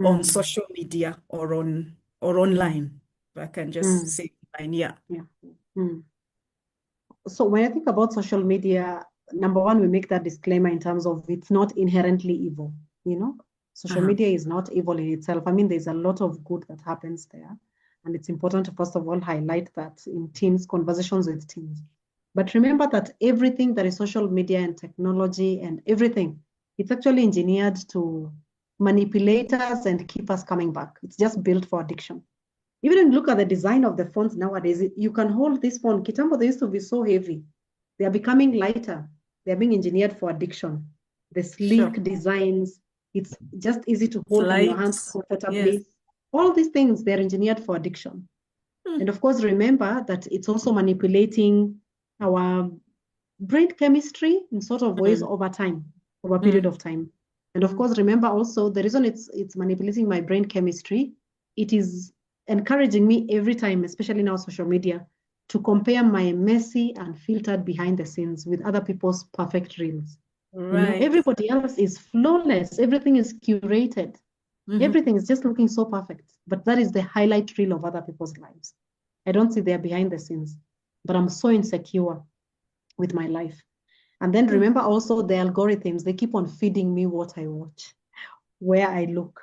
on mm, social media or mm, online? If I can just mm, say online, yeah. yeah. Mm. So when I think about social media, number one, we make that disclaimer in terms of it's not inherently evil, you know? Social Uh-huh. media is not evil in itself. I mean, there's a lot of good that happens there. And it's important to, first of all, highlight that in teams, conversations with teams. But remember that everything that is social media and technology and everything, it's actually engineered to manipulate us and keep us coming back. It's just built for addiction. Even when you look at the design of the phones nowadays, you can hold this phone. Kitambo, they used to be so heavy. They are becoming lighter. They are being engineered for addiction. the Sure. sleek designs. It's just easy to It's hold in your light. hands Yes. comfortably. All these things, they're engineered for addiction. Hmm. And of course, remember that it's also manipulating our brain chemistry in sort of ways Mm. over time, over a period Mm. of time. And of course, remember also the reason it's manipulating my brain chemistry, it is encouraging me every time, especially now social media, to compare my messy and filtered behind the scenes with other people's perfect reels. Right. Everybody else is flawless, everything is curated, Mm-hmm. everything is just looking so perfect. But that is the highlight reel of other people's lives. I don't see their behind the scenes, but I'm so insecure with my life. And then Mm. remember also the algorithms, they keep on feeding me what I watch, where I look,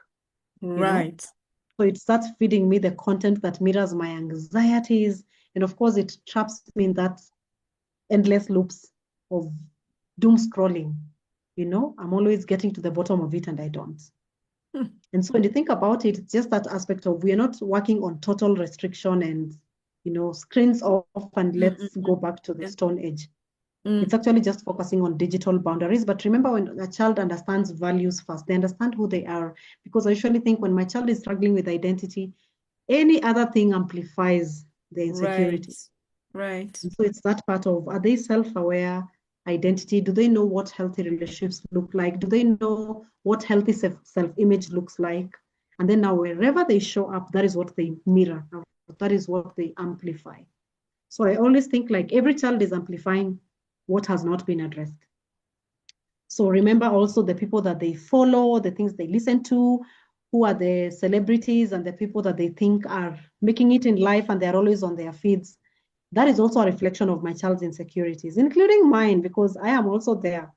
you know. Right. So it starts feeding me the content that mirrors my anxieties. And of course, it traps me in that endless loops of doom scrolling. I'm always getting to the bottom of it and I don't. Mm. And so when you think about it, it's just that aspect of we are not working on total restriction and, screens off and Mm, let's mm, go mm. back to the Yeah. stone age. It's Mm. actually just focusing on digital boundaries. But remember, when a child understands values first, they understand who they are. Because I usually think when my child is struggling with identity, any other thing amplifies the Right. insecurity. Right. And so it's that part of, are they self-aware identity? Do they know what healthy relationships look like? Do they know what healthy self-image looks like? And then now wherever they show up, that is what they mirror. That is what they amplify. So I always think like every child is amplifying what has not been addressed. So remember also the people that they follow, the things they listen to, who are the celebrities and the people that they think are making it in life and they're always on their feeds. That is also a reflection of my child's insecurities, including mine, because I am also there,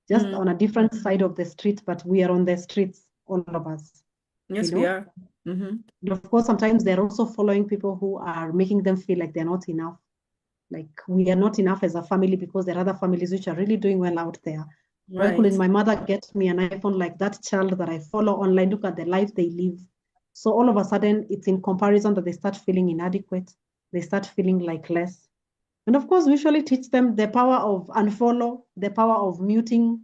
just Mm. on a different side of the street, but we are on the streets, all of us, you Yes, we know? are. Mm-hmm. And of course, sometimes they're also following people who are making them feel like they're not enough. Like we are not enough as a family because there are other families which are really doing well out there. Why couldn't Right. my mother get me an iPhone like that child that I follow online? Look at the life they live. So all of a sudden, it's in comparison that they start feeling inadequate. They start feeling like less. And of course, we usually teach them the power of unfollow, the power of muting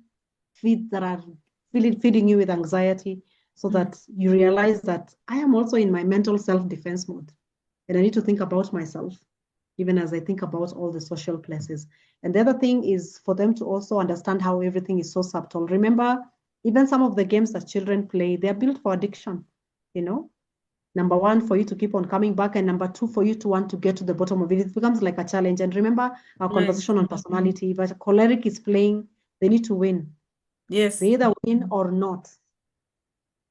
feeds that are feeding you with anxiety so Mm. that you realize that I am also in my mental self-defense mode. And I need to think about myself, even as I think about all the social places. And the other thing is for them to also understand how everything is so subtle. Remember, even some of the games that children play, they're built for addiction, you know? Number one, for you to keep on coming back, and number two, for you to want to get to the bottom of it. It becomes like a challenge. And remember our Right. conversation on personality. If a choleric is playing, they need to win. Yes. They either win or not.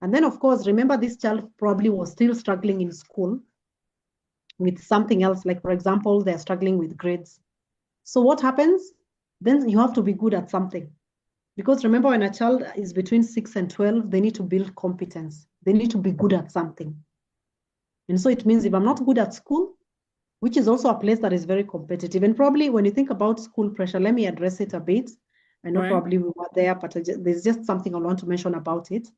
And then, of course, remember this child probably was still struggling in school with something else. Like, for example, they're struggling with grades. So what happens? Then you have to be good at something. Because remember, when a child is between 6 and 12, they need to build competence. They need to be good at something. And so it means if I'm not good at school, which is also a place that is very competitive. And probably when you think about school pressure, let me address it a bit. I know Right. probably we were there, but there's just something I want to mention about it.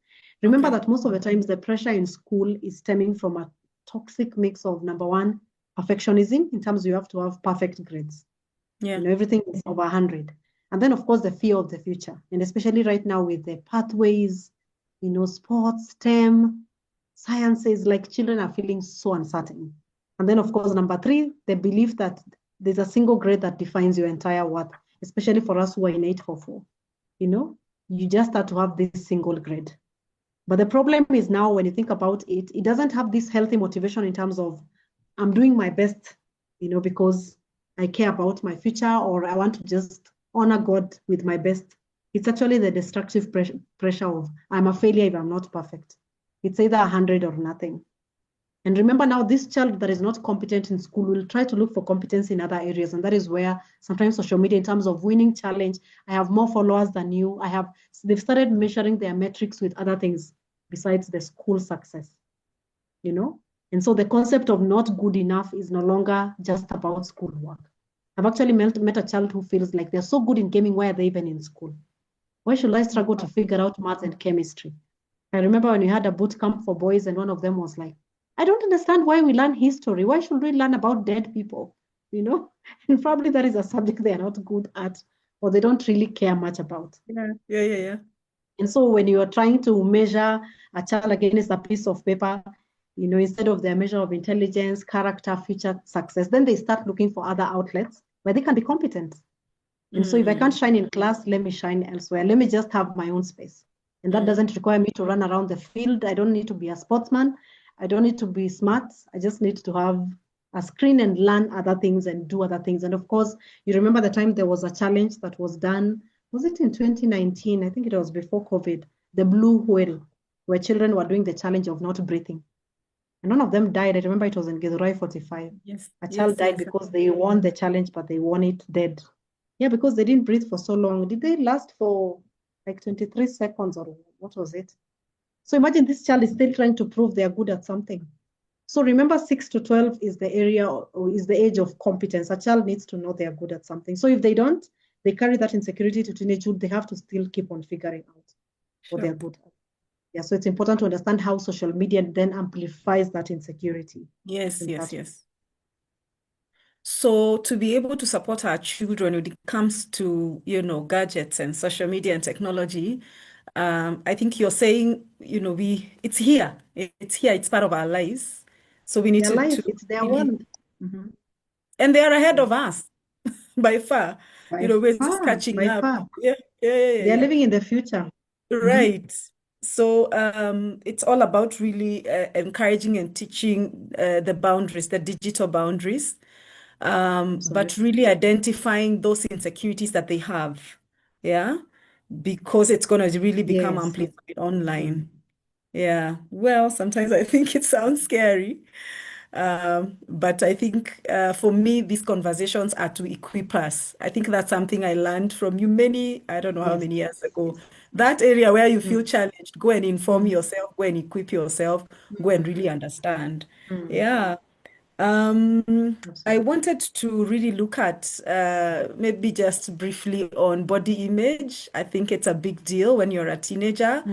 Remember Okay. that most of the times the pressure in school is stemming from a toxic mix of number one, perfectionism, in terms you have to have perfect grades. Yeah. Everything is over 100. And then, of course, the fear of the future. And especially right now with the pathways, sports, STEM, sciences, like children are feeling so uncertain. And then, of course, number three, the belief that there's a single grade that defines your entire worth, especially for us who are in 844. You just start to have this single grade. But the problem is now when you think about it, it doesn't have this healthy motivation in terms of I'm doing my best, because I care about my future or I want to just honor God with my best. It's actually the destructive pressure of I'm a failure if I'm not perfect. It's either 100 or nothing. And remember now, this child that is not competent in school will try to look for competence in other areas. And that is where sometimes social media, in terms of winning challenge, I have more followers than you. They've started measuring their metrics with other things besides the school success, you know? And so the concept of not good enough is no longer just about schoolwork. I've actually met a child who feels like they're so good in gaming. Why are they even in school? Why should I struggle to figure out math and chemistry? I remember when we had a boot camp for boys, and one of them was like, I don't understand why we learn history. Why should we learn about dead people? And probably that is a subject they are not good at or they don't really care much about. Yeah. And so when you are trying to measure a child against a piece of paper, instead of their measure of intelligence, character, future success, then they start looking for other outlets where they can be competent. And so if I can't shine in class, let me shine elsewhere. Let me just have my own space. And that doesn't require me to run around the field. I don't need to be a sportsman. I don't need to be smart. I just need to have a screen and learn other things and do other things. And of course, you remember the time there was a challenge that was done. Was it in 2019? I think it was before COVID, the Blue Whale, where children were doing the challenge of not breathing. And none of them died. I remember it was in Githurai 45. Yes. A child died because they won the challenge, but they won it dead. Yeah, because they didn't breathe for so long. Did they last for like 23 seconds or what was it? So imagine this child is still trying to prove they are good at something. So remember 6 to 12 is the area, or is the age of competence. A child needs to know they are good at something. So if they don't, they carry that insecurity to teenagehood. They have to still keep on figuring out what they're good at. Yeah, so it's important to understand how social media then amplifies that insecurity. Yes. So to be able to support our children when it comes to, gadgets and social media and technology, I think you're saying, it's here. It's here. It's part of our lives. So we need Their life, to it's their really, world. and they are ahead of us by far. By We're just far, catching by up. far. Yeah. They're living in the future. Right. So it's all about really encouraging and teaching the boundaries, the digital boundaries, but really identifying those insecurities that they have. Yeah. Because it's going to really become Yes. amplified online. Yeah. Well, sometimes I think it sounds scary. But I think for me, these conversations are to equip us. I think that's something I learned from you I don't know how many years ago. That area where you feel challenged, go and inform yourself, go and equip yourself, go and really understand. Yeah. I wanted to really look at maybe just briefly on body image. I think it's a big deal when you're a teenager,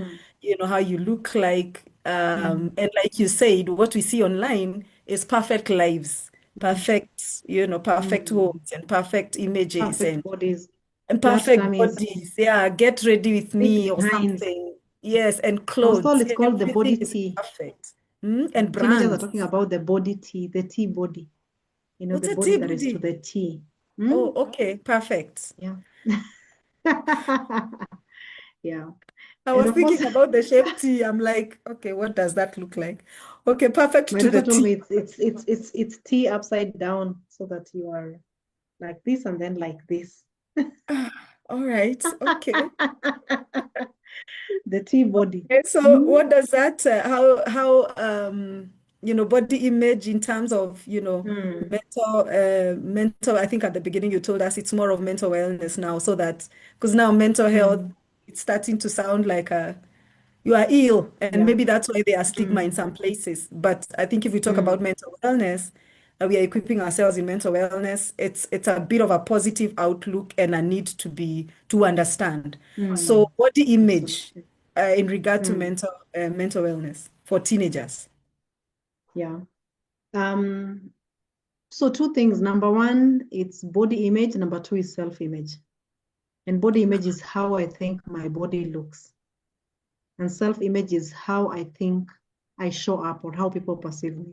how you look like. And like you said, what we see online is perfect lives, perfect homes and perfect images Perfect bodies, and flat perfect tummies, bodies. Yeah, get ready with big me or behinds. something. Yes, and I was told clothes. it's called the Everything body is T. perfect. And Teenagers are brands. talking about the body T, the T body. What's The a body that is to T-body? the T. Oh, okay, perfect. Yeah. Yeah. I And was of course, thinking about the shape T. I'm like, okay, what does that look like? Okay, perfect my to daughter the told T. me it's T upside down so that you are like this and then like this. All right, okay. The T body. Okay, so what does that, body image in terms of, mental, I think at the beginning you told us it's more of mental wellness now, so that, because now mental health, it's starting to sound like you are ill, and Yeah. maybe that's why there are stigma in some places. But I think if we talk about mental wellness, we are equipping ourselves in mental wellness. It's a bit of a positive outlook and a need to understand. So body image Absolutely. in regard to mental wellness for teenagers. Yeah. So two things. Number one, it's body image. Number two is self-image. And body image is how I think my body looks. And self-image is how I think I show up or how people perceive me.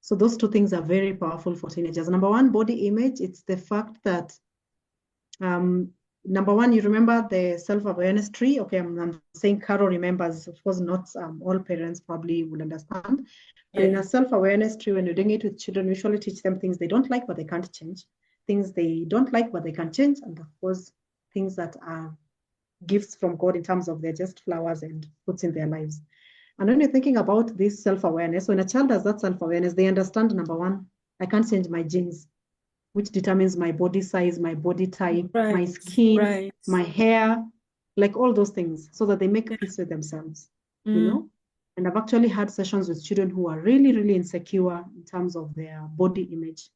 So those two things are very powerful for teenagers. Number one, body image, it's the fact that number one, you remember the self-awareness tree. Okay, I'm saying Carol remembers, of course, not all parents probably will understand. But in a self-awareness tree, when you're doing it with children, we usually teach them things they don't like, but they can't change. Things they don't like, but they can change. And of course, things that are gifts from God in terms of they're just flowers and fruits in their lives. And when you're thinking about this self-awareness, when a child has that self-awareness, they understand, number one, I can't change my genes, which determines my body size, my body type, my skin, my hair, like all those things, so that they make peace with themselves, And I've actually had sessions with children who are really, really insecure in terms of their body image.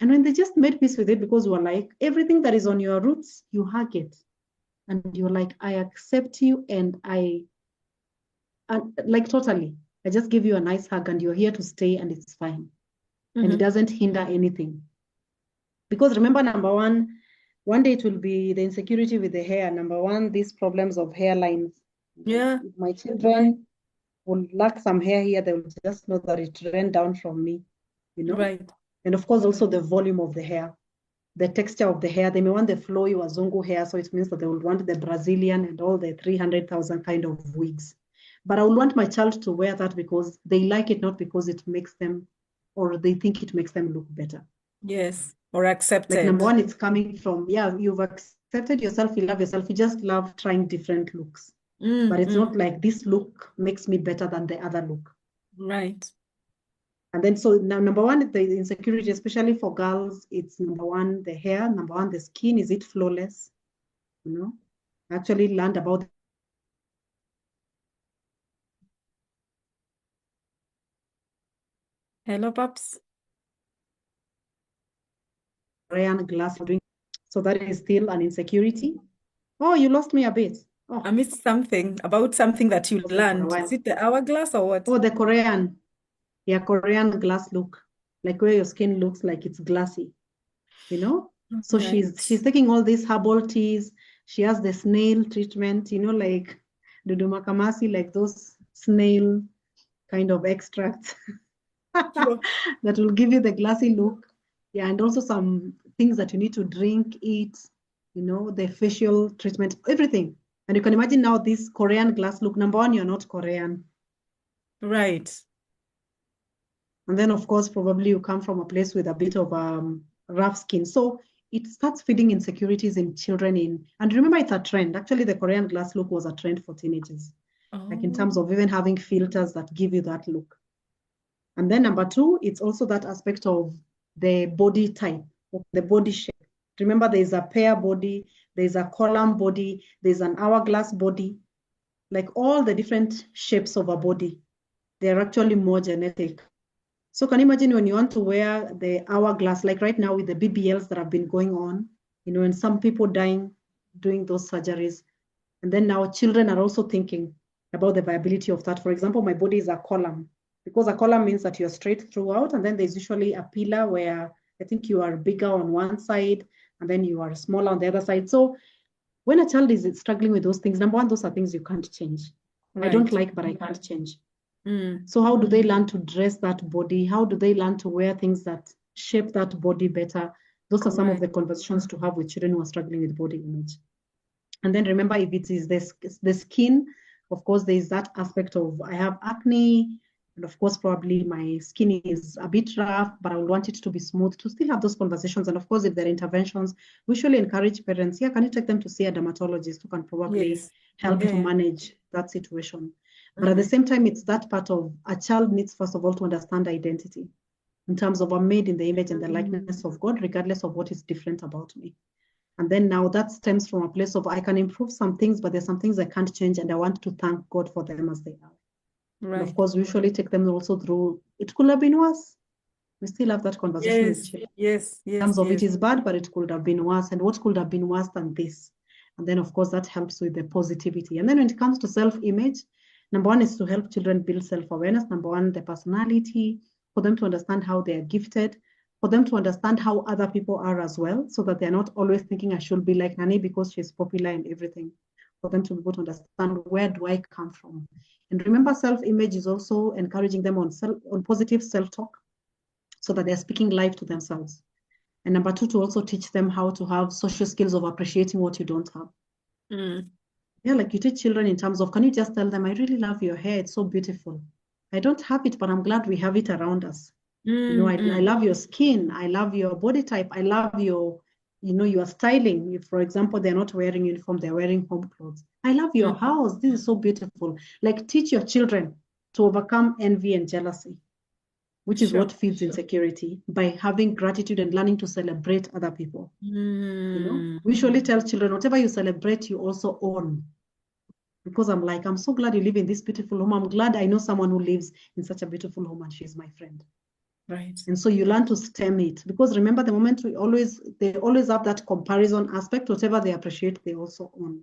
And when they just made peace with it, because we're like, everything that is on your roots, you hug it. And you're like, I accept you and like totally. I just give you a nice hug and you're here to stay and it's fine. And it doesn't hinder anything. Because remember, number one, One day it will be the insecurity with the hair. Number one, these problems of hairlines. Yeah. If my children will lack some hair here, they will just know that it ran down from me, you know? Right. And of course, also the volume of the hair, the texture of the hair. They may want the flowy Wazungu hair, so it means that they will want the Brazilian and all the 300,000 kind of wigs. But I would want my child to wear that because they like it, not because it makes them, or they think it makes them look better. Yes. Or Like accepted. number one, it's coming from, yeah, you've accepted yourself, you love yourself, you just love trying different looks. But it's not like this look makes me better than the other look. Right. And then, so now, number one, the insecurity, especially for girls, it's number one, the hair, number one, the skin, is it flawless? You know, I actually learned about Hello, Paps. Korean glass doing, so that is still an insecurity. Oh, you lost me a bit. Oh, I missed something about something that you lost me for a learned. while. Is it the hourglass or what? Oh, the Korean, yeah, Korean glass look, like where your skin looks like it's glassy, you know? So Right. she's taking all these herbal teas. She has the snail treatment, you know, like Duduma Kamasi, like those snail kind of extracts Sure. that will give you the glassy look. Yeah, and also some things that you need to drink, eat, you know, the facial treatment, everything. And you can imagine now this Korean glass look. Number one, you're not Korean. Right. And then, of course, probably you come from a place with a bit of rough skin. So it starts feeding insecurities in children and remember, it's a trend. Actually, the Korean glass look was a trend for teenagers, like in terms Oh, of even having filters that give you that look. And then number two, it's also that aspect of the body type, the body shape. Remember, there's a pear body, there's a column body, there's an hourglass body, like all the different shapes of a body. They're actually more genetic. So can you imagine when you want to wear the hourglass, like right now with the BBLs that have been going on, you know, and some people dying doing those surgeries. And then now children are also thinking about the viability of that. For example, my body is a column because a column means that you're straight throughout. And then there's usually a pillar where I think you are bigger on one side and then you are smaller on the other side. So when a child is struggling with those things, number one, those are things you can't change. I don't right. like, but I can't change. Mm. So how do they learn to dress that body? How do they learn to wear things that shape that body better? Those are some of Right. the conversations to have with children who are struggling with body image. And then remember, if it is the skin, of course, there is that aspect of I have acne, and of course, probably my skin is a bit rough, but I would want it to be smooth, to still have those conversations. And of course, if there are interventions, we usually encourage parents, yeah, can you take them to see a dermatologist who can probably Yes. help to Yeah. manage that situation? But at the same time, it's that part of a child needs, first of all, to understand identity in terms of I'm made in the image and the likeness of God, regardless of what is different about me. And then now that stems from a place of I can improve some things, but there's some things I can't change, and I want to thank God for them as they are. And of Right. course, we usually take them also through, it could have been worse. We still have that conversation with Yes. children Yes. in Yes. terms of it Yes. is bad, but it could have been worse. And what could have been worse than this? And then, of course, that helps with the positivity. And then when it comes to self-image, number one is to help children build self-awareness. Number one, the personality, for them to understand how they are gifted, for them to understand how other people are as well, so that they're not always thinking I should be like Nani because she's popular and everything. For them to be able to understand where do I come from. And remember, self-image is also encouraging them on positive self-talk so that they're speaking life to themselves. And number two, to also teach them how to have social skills of appreciating what you don't have. Mm. Yeah, like you teach children in terms of, can you just tell them, I really love your hair. It's so beautiful. I don't have it, but I'm glad we have it around us. You know, I love your skin. I love your body type. I love your, you know, your styling. If, for example, they're not wearing uniform, they're wearing home clothes. I love your house. This is so beautiful. Like teach your children to overcome envy and jealousy, which is Sure. what feeds insecurity by having gratitude and learning to celebrate other people. You know, we usually tell children, whatever you celebrate, you also own. Because I'm like, I'm so glad you live in this beautiful home. I'm glad I know someone who lives in such a beautiful home and she's my friend. Right. And so you learn to stem it. Because remember, the moment they always have that comparison aspect, whatever they appreciate, they also own.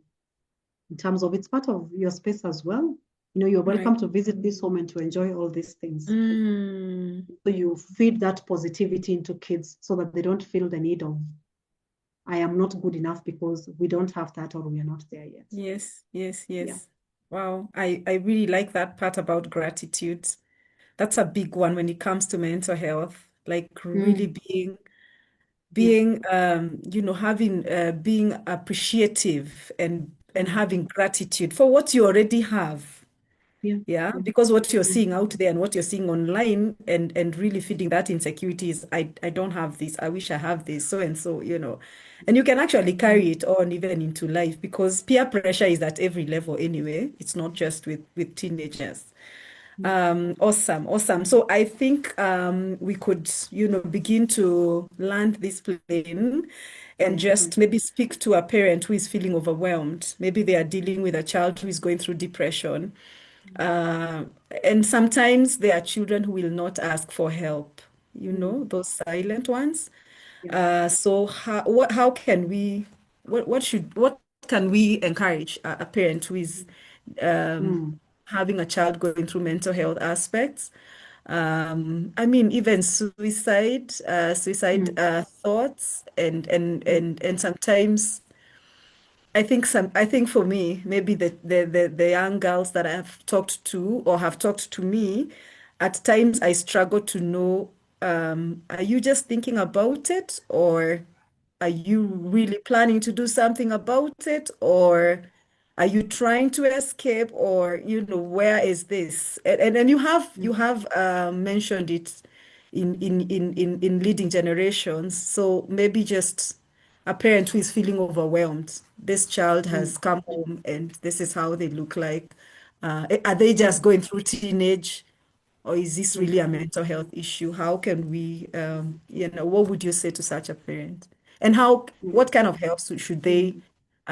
In terms of it's part of your space as well. You know, you're welcome Right. to visit this home and to enjoy all these things. Mm. So you feed that positivity into kids so that they don't feel the need of I am not good enough because we don't have that or we are not there yet. Yes, yes, Yeah. yes. Wow. I really like that part about gratitude. That's a big one when it comes to mental health, like really Yeah. having being appreciative and Mm. having gratitude for what you already have. Yeah. Yeah, Yeah. because what you're Mm. seeing out there and what you're seeing online and really feeding that insecurity is I don't have this. I wish I have this, so and so, And you can actually carry it on even into life because peer pressure is at every level anyway. It's not just with teenagers. Awesome, awesome. So I think we could, begin to land this plane and Yeah. just maybe speak to a parent who is feeling overwhelmed. Maybe they are dealing with a child who is going through depression. Uh, and sometimes there are children who will not ask for help, those silent ones. Yeah. So how can we, what can we encourage a parent who is um, Mm. having a child going through mental health aspects? I mean, even suicide Mm. thoughts Mm. and sometimes I think for me, maybe the young girls that I have talked to or have talked to me, at times I struggle to know, are you just thinking about it or are you really planning to do something about it or are you trying to escape or where is this? And you have mentioned it in leading generations. So maybe just a parent who is feeling overwhelmed. This child Mm. has come home and this is how they look like. Are they just going through teenage, or is this Mm. really a mental health issue? How can we, what would you say to such a parent? And Mm. what kind of help should they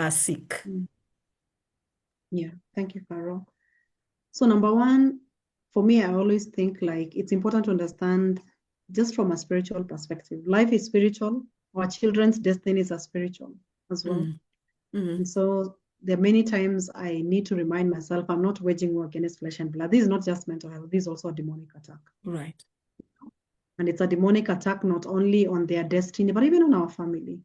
seek? Mm. Yeah. Thank you, Carol. So number one, for me, I always think like it's important to understand just from a spiritual perspective. Life is spiritual. Our children's destinies are spiritual as well. Mm, mm, And so there are many times I need to remind myself I'm not waging war against flesh and blood. This is not just mental health. This is also a demonic attack. right. And it's a demonic attack not only on their destiny, but even on our family.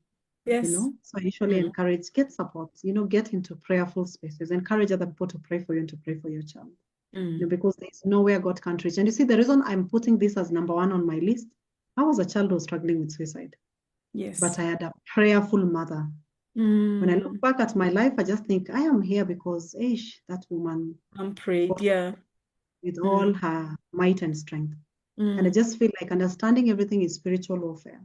Yes. So I usually Mm, encourage, get support, get into prayerful spaces, encourage other people to pray for you and to pray for your child. mm, Because there's nowhere God can't reach. And you see, the reason I'm putting this as number one on my list, I was a child who was struggling with suicide, but yes. I had a prayerful mother. When I look Mm, back at my life, I just think I am here because, that woman I'm prayed. fought Yeah. with all Mm, her might and strength. And I mm. just feel like understanding everything is spiritual warfare.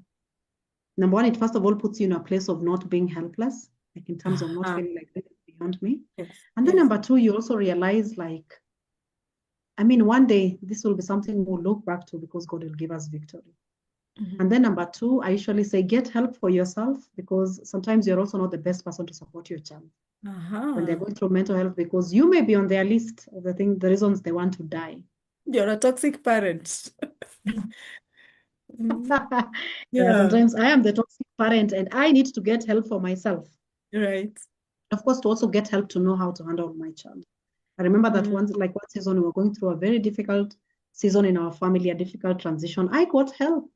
Number one, it first of all puts you in a place of not being helpless, like in terms of not Uh-huh. feeling like this is beyond me. Yes. And then Yes. number two, you also realize like, I mean, one day this will be something we'll look back to because God will give us victory. Mhm. And then number two, I usually say get help for yourself because sometimes you're also not the best person to support your child when they're Uh-huh. going through mental health because you may be on their list of the reasons they want to die. You're a toxic parent. Mm, Yeah, yeah, sometimes I am the toxic parent and I need to get help for myself. right. Of course, to also get help to know how to handle my child. I remember that Mm, one season we were going through a very difficult season in our family, a difficult transition. I got help,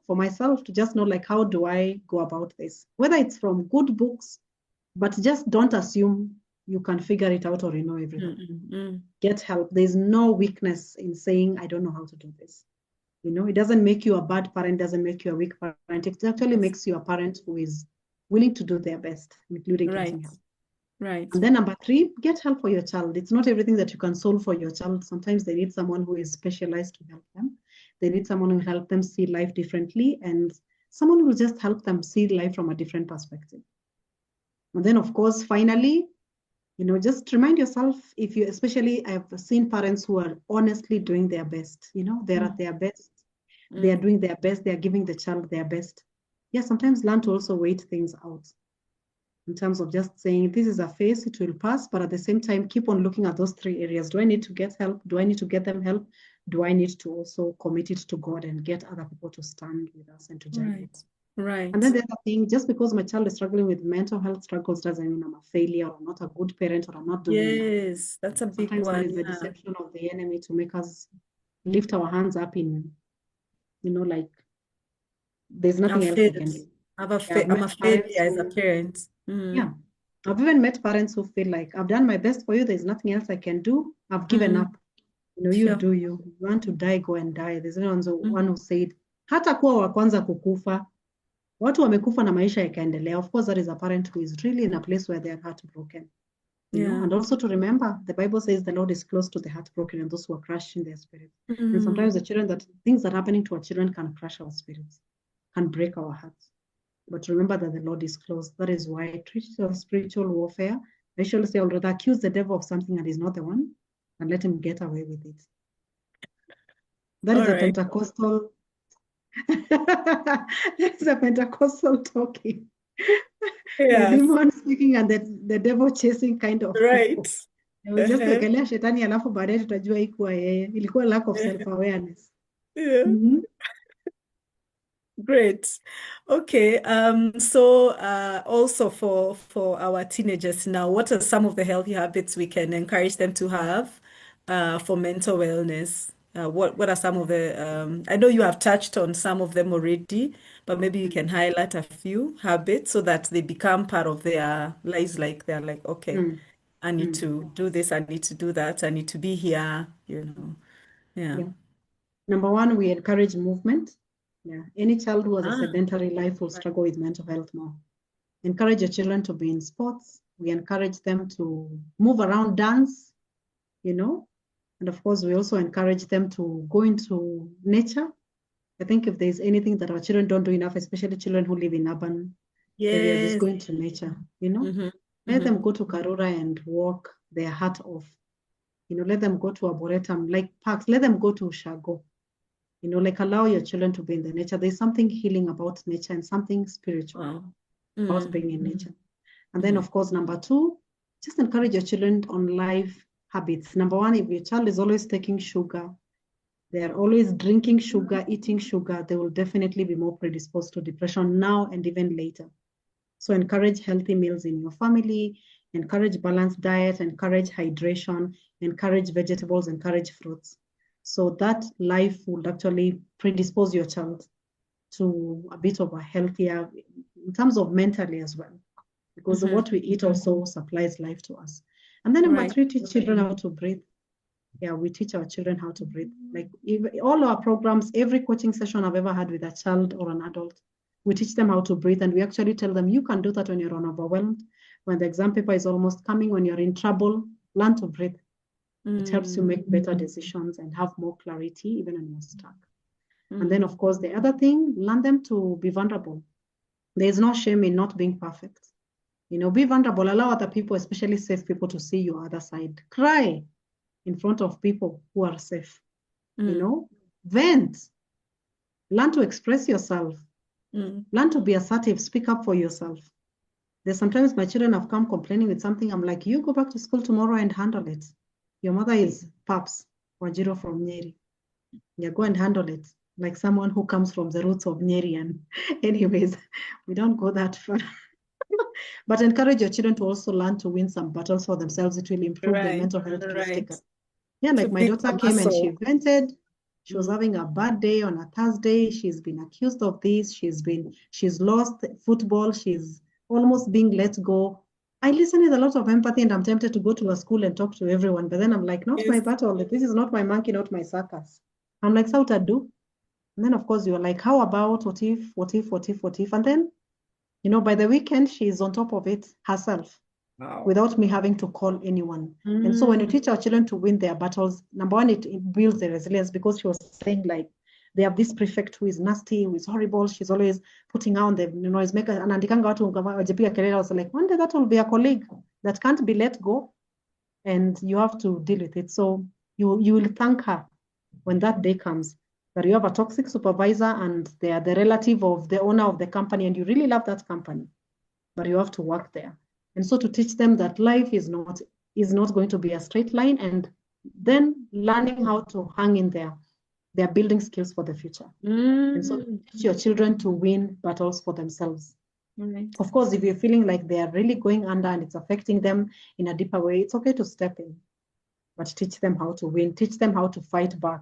for myself to just know like how do I go about this? Whether it's from good books, but just don't assume you can figure it out or you know mm, everything. mm, mm. Get help. There's no weakness in saying I don't know how to do this. It doesn't make you a bad parent, doesn't make you a weak parent. It actually Yes. makes you a parent who is willing to do their best, including Right. getting help. Right. And then number three, get help for your child. It's not everything that you can solve for your child. Sometimes they need someone who is specialized to help them. They need someone who will help them see life differently, and someone who will just help them see life from a different perspective. And then, of course, finally, just remind yourself if you, especially, I've seen parents who are honestly doing their best. They're at Mm, their best. They are mm. doing their best. They are giving the child their best. Yeah, sometimes learn to also wait things out in terms of just saying this is a phase, it will pass, but at the same time, keep on looking at those three areas. Do I need to get help? Do I need to get them help? Do I need to also commit it to God and get other people to stand with us and to join Right. us? And then Right. the other thing, just because my child is struggling with mental health struggles doesn't mean I'm a failure or I'm not a good parent or I'm not doing enough. Yes, that's a big Sometimes that one. is the Yeah. deception of the enemy to make us lift our hands up in, like there's I've nothing else I can failed. do. Yeah, I've I'm a met parents failure as a who, parent. yeah, I've even met parents who feel like I've done my best for you. There's nothing else I can do. I've given Mm, up. You know, you sure. do you. You want to die, go and die. There's no one Mm, who said, hata kuwa wa kwanza kukufa. Watu wamekufa na maisha yakaendelea. Of course, that is a parent who is really in a place where they are heartbroken. You know, yeah. and also to remember, the Bible says the Lord is close to the heartbroken and those who are crushed in their spirit. And sometimes things that are happening to our children can crush our spirits, can break our hearts. But remember that the Lord is close. That is why treat it as spiritual warfare. I usually say, I'd rather accuse the devil of something that is not the one and let him get away with it. That is All a right. Pentecostal. That is a Pentecostal talking. The Yes. demon speaking and the devil chasing kind of Right. people. We just Uh-huh. wekelea shetani alafu baadaye tutajua ikuwa yeye. Ilikuwa lack of self-awareness. Yeah. Mhm. Great. Okay. So also for our teenagers now, what are some of the healthy habits we can encourage them to have for mental wellness? What are some of the I know you have touched on some of them already, but maybe you can highlight a few habits so that they become part of their lives, like they're like, okay, Mm, I need mm, to do this, I need to do that, I need to be here, you know. Yeah. yeah. Number one, we encourage movement. Yeah. Any child who has a Ah, sedentary life will struggle with mental health more. Encourage your children to be in sports. We encourage them to move around, dance, you know. And of course, we also encourage them to go into nature. I think if there's anything that our children don't do enough, especially children who live in urban areas, is yes. go into nature, you know. Mm-hmm. Let Mm-hmm. them go to Karura and walk their heart off. You know, let them go to Arboretum, like parks. Let them go to Ushago. You know, like allow your children to be in the nature. There's something healing about nature and something spiritual Wow. about Mm, being in nature. And then, mm, of course, number two, just encourage your children on life habits. Number one, if your child is always taking sugar, they are always drinking sugar, eating sugar, they will definitely be more predisposed to depression now and even later. So encourage healthy meals in your family, encourage balanced diet, encourage hydration, encourage vegetables, encourage fruits. So that life would actually predispose your child to a bit of a healthier, in terms of mentally as well, because mm-hmm. what we eat also supplies life to us. And then number Right. three, teach children how to breathe. Yeah, we teach our children how to breathe. Like all our programs, every coaching session I've ever had with a child or an adult, we teach them how to breathe. And we actually tell them, you can do that when you're overwhelmed, when the exam paper is almost coming, when you're in trouble, learn to breathe. It helps you make better decisions and have more clarity even when you're stuck. And then, of course, the other thing, learn them to be vulnerable. There is no shame in not being perfect. You know, be vulnerable, allow other people, especially safe people, to see your other side. Cry in front of people who are safe. You know, vent, learn to express yourself, learn to be assertive, speak up for yourself. There's sometimes my children have come complaining with something. I'm like, you go back to school tomorrow and handle it. Your mother is Paps Wajiro from Nyeri. Yeah, go and handle it. Like someone who comes from the roots of Nyeri. And anyways, we don't go that far. But encourage your children to also learn to win some battles for themselves. It will improve their Right. mental health Right. drastically. Yeah, To like my build daughter the came and she muscle. vented. She was Mm. having a bad day on a Thursday. She's been accused of this. She's lost football. She's almost being let go. I listen with a lot of empathy and I'm tempted to go to a school and talk to everyone. But then I'm like, not my Yes. battle. This is not my monkey, not my circus. I'm like, so to do. And then of course you're like, how about what if, what if, what if, what if? And then, you know, by the weekend, she's on top of it herself Wow. without me having to call anyone. And so when you teach our children to win their battles, number one, it builds their resilience, because she was saying like they have this prefect who is nasty, who is horrible. She's always putting out the noise maker. And andikanga watu wajipiga kelele. I was like, one day that will be a colleague that can't be let go, and you have to deal with it. So you will thank her when that day comes, that you have a toxic supervisor and they are the relative of the owner of the company and you really love that company, but you have to work there. And so to teach them that life is not going to be a straight line, and then learning how to hang in there, they're building skills for the future. And so teach your children to win battles for themselves. Right. Of course, if you're feeling like they are really going under and it's affecting them in a deeper way, it's okay to step in, but teach them how to win, teach them how to fight back.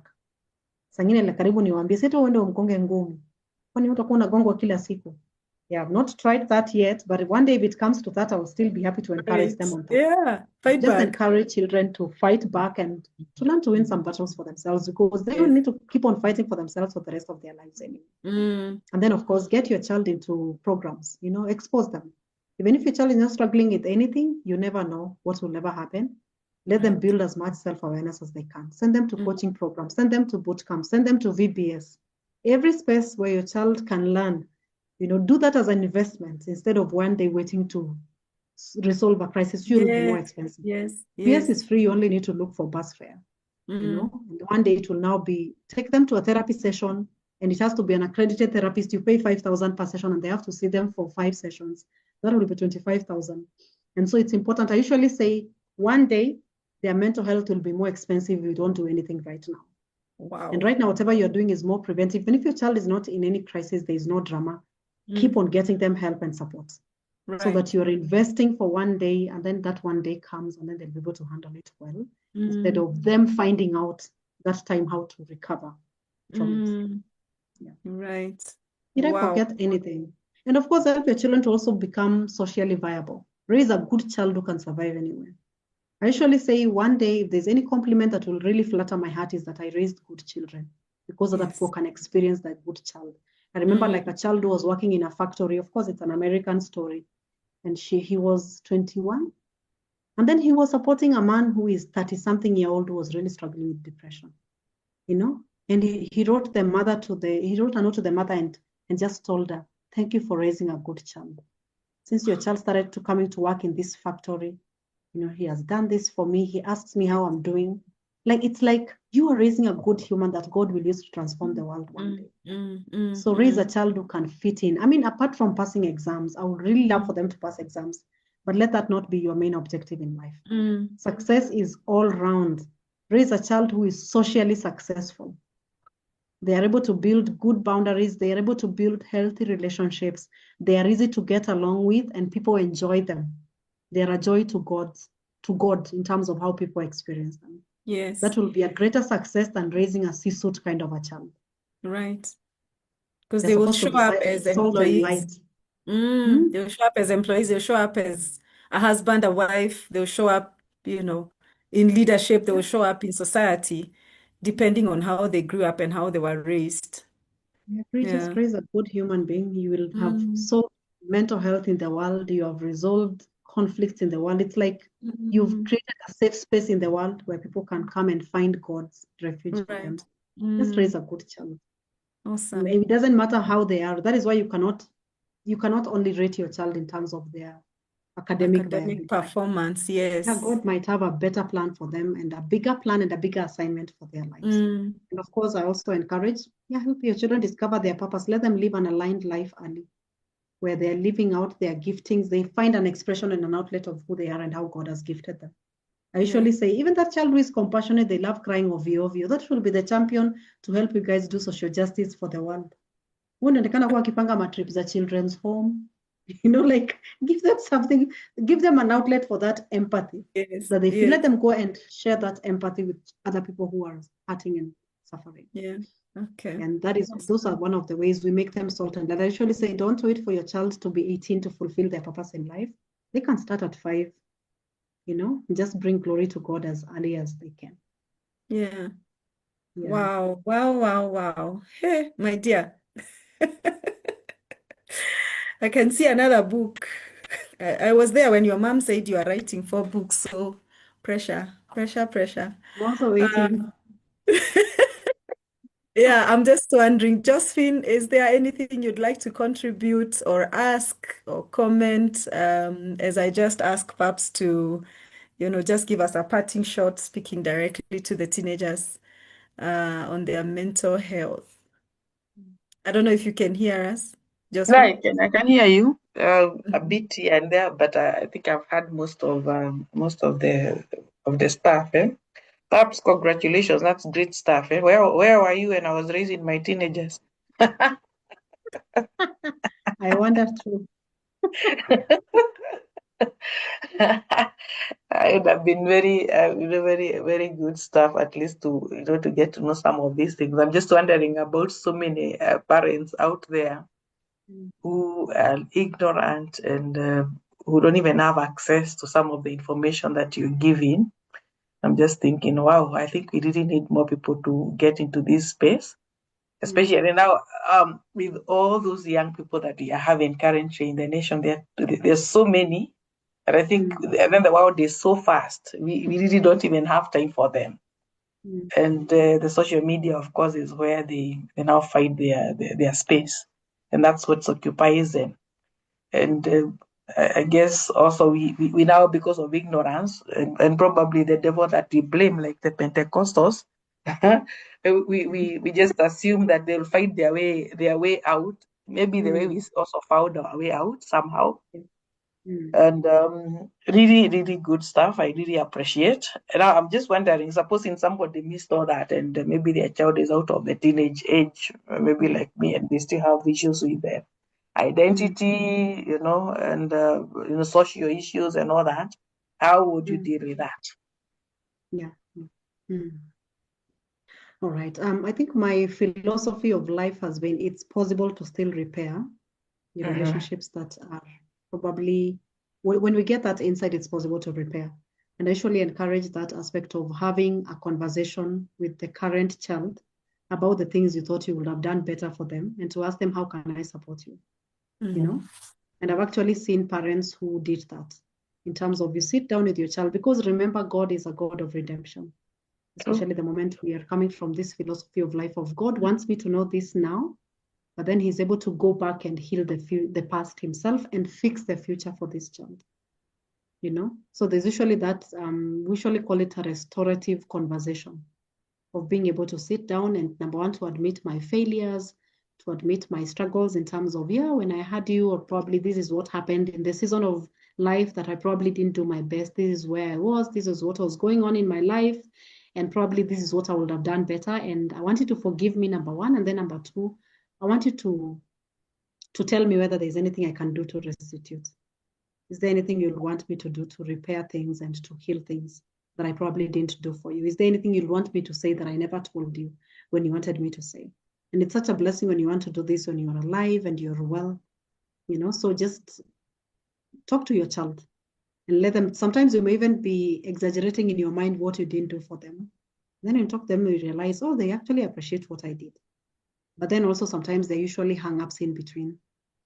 Sangine la karibu niwaambie, sasa uende umkonge ngumi, kwani utakuwa unagongwa kila siku. Yeah, I've not tried that yet, but one day if it comes to that, I will still be happy to encourage them Right. on that. Yeah. Fight Just back. encourage children to fight back and to learn to win some battles for themselves, because they don't Yes. need to keep on fighting for themselves for the rest of their lives anyway. Mm. And then, of course, get your child into programs, expose them. Even if your child is not struggling with anything, you never know what will ever happen. Let them Right. build as much self-awareness as they can. Send them to Mm. coaching programs, send them to boot camp, send them to VBS. Every space where your child can learn, do that as an investment instead of one day waiting to resolve a crisis. Fuel will be more Yes. expensive. Yes. VBS Yes. is free, you only need to look for bus fare. Mm. And one day it will now be take them to a therapy session, and it has to be an accredited therapist. You pay 5,000 per session, and they have to see them for 5 sessions. That will be 25,000. And so it's important. I usually say one day their mental health will be more expensive if you don't do anything right now. And Wow. right now, whatever you're doing is more preventive. Even if your child is not in any crisis, there is no drama. Keep on getting them help and support, so that Right. you're investing for one day, and then that one day comes, and then they'll be able to handle it well, instead Mm. of them finding out that time how to recover from it. Mm. Yeah. Right. Did I Wow. forget anything? And of course, help your children to also become socially viable. Raise a good child who can survive anywhere. I usually say one day, if there's any compliment that will really flatter my heart, is that I raised good children, because other people Yes. can experience that good child. I remember like Mm. a child who was working in a factory. Of course, it's an American story. And he was 21. And then he was supporting a man who is 30-something-year-old who was really struggling with depression, you know? And he wrote he wrote a note to the mother and just told her, thank you for raising a good child. Since your child started to coming to work in this factory, he has done this for me. He asks me how I'm doing. Like, it's like you are raising a good human that God will use to transform the world one Mm. day. Mm. Mm. So raise a Mm. child who can fit in. I mean, apart from passing exams, I would really love for them to pass exams, but let that not be your main objective in life. Mm. Success is all round. Raise a child who is socially successful. They are able to build good boundaries. They are able to build healthy relationships. They are easy to get along with, and people enjoy them. They are a joy to God in terms of how people experience them. Yes. That will be a greater success than raising a C-suit kind of a child. Right. Because They're they will supposed to show be up as soft and employees. light. Hmm? They'll show up as employees. They'll show up as a husband, a wife. They'll show up, in leadership. They will Yeah. show up in society, depending on how they grew up and how they were raised. Just Yeah. raise a good human being. You will have Mm. solved mental health in the world. You have resolved conflicts in the world. It's like you've Mm. created a safe space in the world where people can come and find God's refuge for them. Right. Just raise Mm. a good child. Awesome. It doesn't matter how they are. That is why you cannot only rate your child in terms of their academic Academic viability. performance, Yeah, yes. God might have a better plan for them, and a bigger plan and a bigger assignment for their lives. Mm. And of course, I also encourage, help your children discover their purpose. Let them live an aligned life early, where they're living out their giftings. They find an expression and an outlet of who they are and how God has gifted them. I Yeah. usually say, even that child who is compassionate, they love crying ovyo ovyo, that will be the champion to help you guys do social justice for the world. Unaonekana kuwa akipanga matrip za children's home, like give them something, give them an outlet for that empathy Yes. that they feel. Let Yes. them go and share that empathy with other people who are hurting and suffering. Yeah. Okay. And those are one of the ways we make them salt and light. I usually say, don't wait for your child to be 18 to fulfill their purpose in life. They can start at 5, just bring glory to God as early as they can. Yeah. Yeah. Wow. Wow. Wow. Wow. Hey, my dear. I can see another book. I was there when your mom said you are writing 4 books, so pressure, pressure, pressure. I'm also waiting. Yeah, I'm just wondering, Josephine, is there anything you'd like to contribute or ask or comment? As I just ask Paps to, just give us a parting shot, speaking directly to the teenagers on their mental health. I don't know if you can hear us, Yeah, Josephine. I can hear you a bit here and there, but I think I've had most of the stuff. Perhaps congratulations, that's great stuff. Where were you when I was raising my teenagers? I wonder too. It would have been very, very, very good stuff, at least to get to know some of these things. I'm just wondering about so many parents out there who are ignorant and who don't even have access to some of the information that you're giving. I'm just thinking, wow, I think we really need more people to get into this space, especially now with all those young people that we are having currently in the nation. There's so many, and I think and then the world is so fast. We really don't even have time for them. And the social media, of course, is where they now find their space, and that's what occupies them. And I guess also we now, because of ignorance and probably the devil that we blame, like the Pentecostals, we just assume that they'll find their way out. Maybe the way we also found our way out somehow. And really, really good stuff. I really appreciate. And I'm just wondering, supposing somebody missed all that and maybe their child is out of the teenage age, maybe like me, and they still have issues with their identity, and social issues and all that. How would you deal with that? Yeah. All right. I think my philosophy of life has been it's possible to still repair the relationships that are probably, when we get that insight, it's possible to repair. And I usually encourage that aspect of having a conversation with the current child about the things you thought you would have done better for them, and to ask them, how can I support you? You know? And I've actually seen parents who did that in terms of, you sit down with your child, because remember, God is a God of redemption. Especially the moment we are coming from this philosophy of life of God wants me to know this now, but then he's able to go back and heal the past himself and fix the future for this child. So there's usually that, we usually call it a restorative conversation of being able to sit down and, number one, to admit my failures, to admit my struggles in terms of, when I had you, or probably this is what happened in the season of life that I probably didn't do my best. This is where I was. This is what was going on in my life. And probably this is what I would have done better. And I want you to forgive me, number one. And then number two, I want you to tell me whether there's anything I can do to restitute. Is there anything you'll want me to do to repair things and to heal things that I probably didn't do for you? Is there anything you'll want me to say that I never told you when you wanted me to say? And it's such a blessing when you want to do this when you're alive and you're well, so just talk to your child. And let them, sometimes you may even be exaggerating in your mind what you didn't do for them. Then when you talk to them, you realize, they actually appreciate what I did. But then also sometimes they usually hang ups in between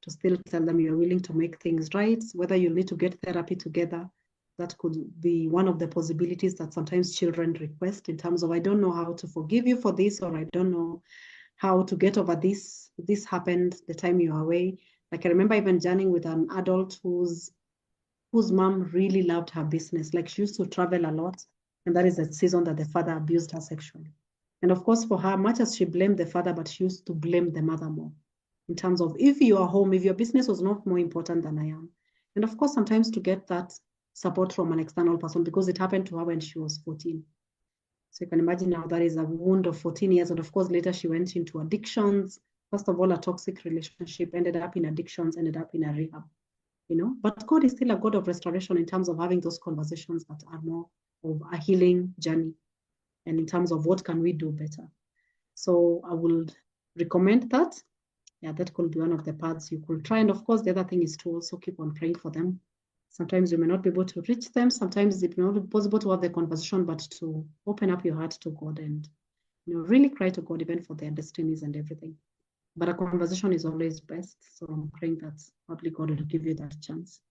to still tell them you're willing to make things right, whether you'll need to get therapy together. That could be one of the possibilities that sometimes children request in terms of, I don't know how to forgive you for this, or I don't know how to get over this. This happened the time you were away. Like I remember even journeying with an adult whose mom really loved her business. Like she used to travel a lot. And that is the season that the father abused her sexually. And of course, for her, much as she blamed the father, but she used to blame the mother more. In terms of, if you are home, if your business was not more important than I am. And of course, sometimes to get that support from an external person, because it happened to her when she was 14. So you can imagine now that is a wound of 14 years. And of course, later she went into addictions. First of all, a toxic relationship, ended up in addictions, ended up in a rehab. But God is still a God of restoration in terms of having those conversations that are more of a healing journey, and in terms of what can we do better. So I would recommend that. That could be one of the paths you could try. And of course, the other thing is to also keep on praying for them. Sometimes you may not be able to reach them. Sometimes it may not be possible to have the conversation, but to open up your heart to God and really cry to God, even for their destinies and everything. But a conversation is always best. So I'm praying that probably God will give you that chance.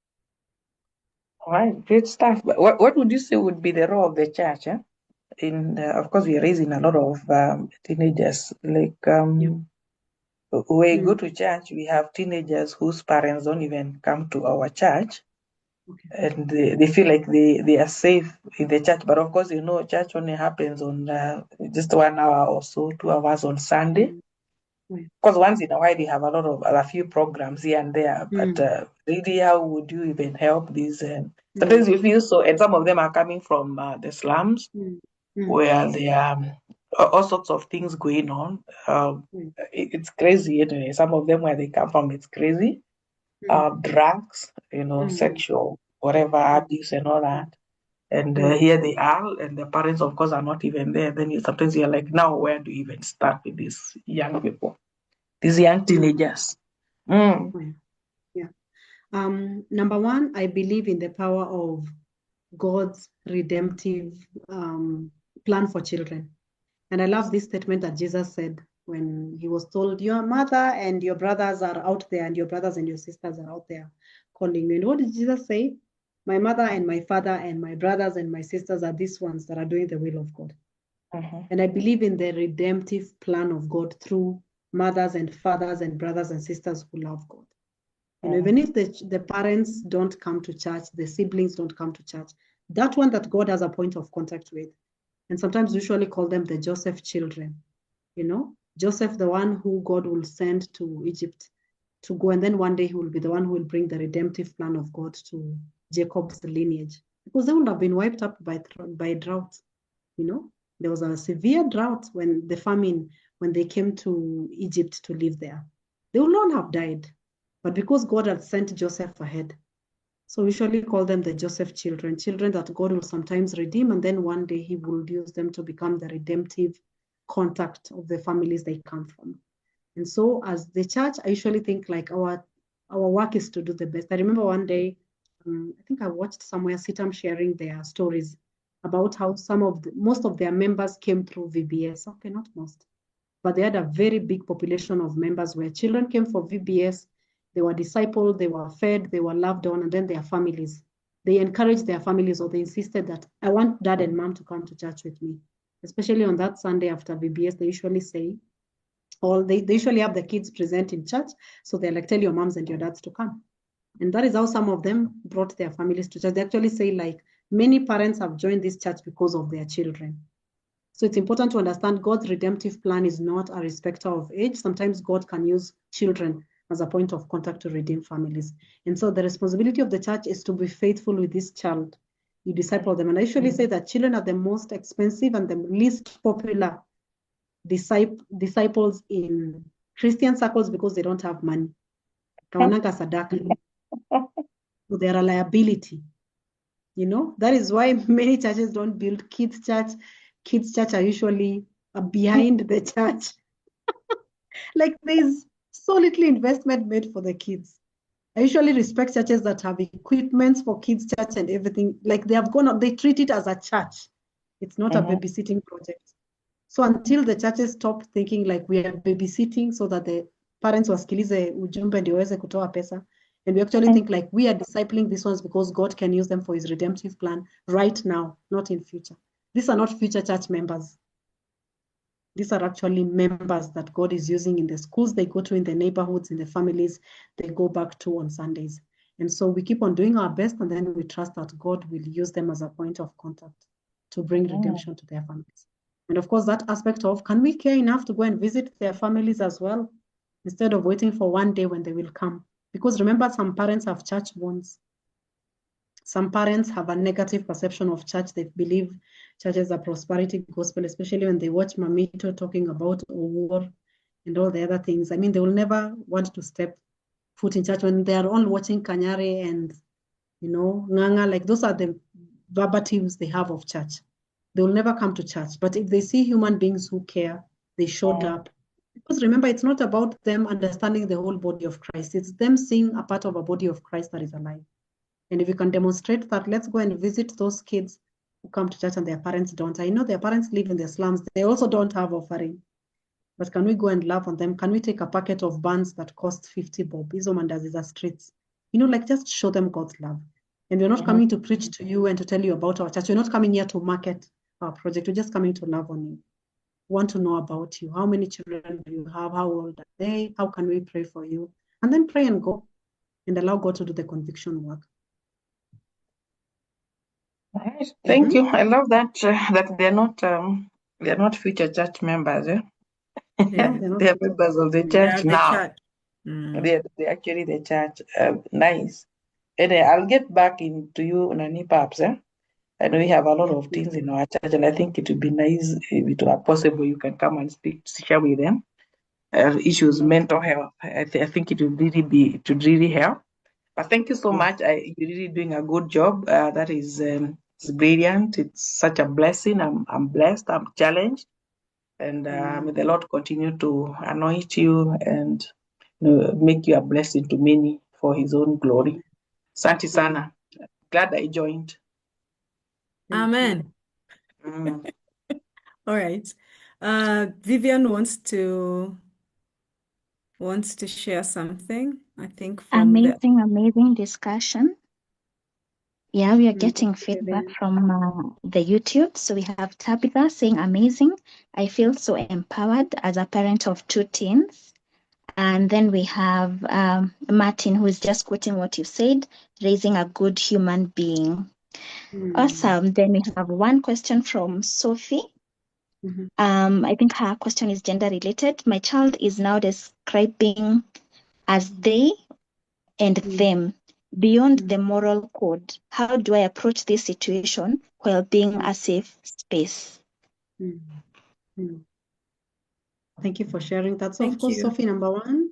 All right, great stuff. But what would you say would be the role of the church? Of course, we are raising a lot of teenagers. Like when we go to church, we have teenagers whose parents don't even come to our church. Okay. And they feel like they are safe in the church. But of course, church only happens on just 1 hour or so, 2 hours on Sunday. Because once in a while, they have a few programs here and there. But really, how would you even help these? Sometimes you feel so, and some of them are coming from the slums where there are all sorts of things going on. It's crazy anyway. Some of them, where they come from, it's crazy. Drugs, sexual, whatever, abuse and all that. And here they are, and the parents, of course, are not even there. Then sometimes you're like, now where do you even start with these young people, these young teenagers? Mm. Oh, yeah. Number one, I believe in the power of God's redemptive plan for children. And I love this statement that Jesus said when he was told, your mother and your brothers are out there, and your brothers and your sisters are out there calling you. And what did Jesus say? My mother and my father and my brothers and my sisters are these ones that are doing the will of God. And I believe in the redemptive plan of God through mothers and fathers and brothers and sisters who love God. You know, even if the parents don't come to church, the siblings don't come to church, that one that God has a point of contact with. And sometimes we usually call them the Joseph children. You know, Joseph, the one who God will send to Egypt to go, and then one day he will be the one who will bring the redemptive plan of God to Jacob's lineage, because they would have been wiped up by drought. You know, there was a severe drought when the famine, when they came to Egypt to live there. They would all have died, but because God had sent Joseph ahead. So we usually call them the Joseph children, children that God will sometimes redeem, and then one day he will use them to become the redemptive contact of the families they come from. And so as the church, I usually think like our work is to do the best. I remember one day, I think I watched somewhere CITAM sharing their stories about how most of their members came through VBS. Okay, not most, but they had a very big population of members where children came for VBS, they were discipled, they were fed, they were loved on, and then their families. They encouraged their families, or they insisted that I want dad and mom to come to church with me. Especially on that Sunday after VBS, they usually say, or they usually have the kids present in church. So they're like, tell your moms and your dads to come. And that is how some of them brought their families to church. They actually say like, many parents have joined this church because of their children. So it's important to understand God's redemptive plan is not a respecter of age. Sometimes God can use children as a point of contact to redeem families. And so the responsibility of the church is to be faithful with this child. You disciple them. And I usually say that children are the most expensive and the least popular disciples in Christian circles because they don't have money. So they're a liability. You know, that is why many churches don't build kids' church. Kids' church are usually behind the church. Like there's so little investment made for the kids. I usually respect churches that have equipment for kids' church and everything. Like they treat it as a church. It's not a babysitting project. So until the churches stop thinking like we are babysitting so that the parents wasikilize ujumbe ndio waweze kutoa pesa, and we actually think like we are discipling these ones because God can use them for his redemptive plan right now, not in future. These are not future church members. These are actually members that God is using in the schools they go to, in the neighborhoods, in the families they go back to on Sundays. And so we keep on doing our best, and then we trust that God will use them as a point of contact to bring redemption to their families. And of course, that aspect of, can we care enough to go and visit their families as well, instead of waiting for one day when they will come? Because remember, some parents have church wounds. Some parents have a negative perception of church. They believe church is a prosperity gospel, especially when they watch Mamito talking about war and all the other things. I mean, they will never want to step foot in church when they are all watching Kanyari and, you know, Nganga. Like those are the verbatims they have of church. They will never come to church. But if they see human beings who care, they showed up. Because remember, it's not about them understanding the whole body of Christ. It's them seeing a part of a body of Christ that is alive. And if you can demonstrate that, let's go and visit those kids who come to church and their parents don't. I know their parents live in the slums. They also don't have offering. But can we go and love on them? Can we take a packet of buns that cost 50 bob? Hizo mandazi za streets. You know, like just show them God's love. And we're not coming to preach to you and to tell you about our church. We're not coming here to market our project. We're just coming to love on you. We want to know about you. How many children do you have? How old are they? How can we pray for you? And then pray and go and allow God to do the conviction work. Nice. Thank you. I love that that they're not future church members. Yeah, They're members of the They church are the now. church. They're actually the church. Nice. And I'll get back into you, Nani Paps. I know we have a lot of things in our church, and I think it would be nice if it were possible you can come and share with them issues, mental health. I think it would really help. But thank you so much. You're really doing a good job. That is it's brilliant. It's such a blessing. I'm blessed. I'm challenged, and may the Lord continue to anoint you and make you a blessing to many for his own glory. Santi sana. Glad I joined. Amen. Mm. All right. Vivian wants to share something, I think, from the Amazing discussion. Yeah, we are getting Thank you, feedback Vivian. from the YouTube. So we have Tabitha saying, amazing. I feel so empowered as a parent of 2 teens. And then we have Martin, who is just quoting what you said, raising a good human being. Awesome. Then we have one question from Sophie. I think her question is gender related. My child is now describing as they and them beyond the moral code. How do I approach this situation while being a safe space? Thank you for sharing that. So, of Thank course, you. Sophie, number one,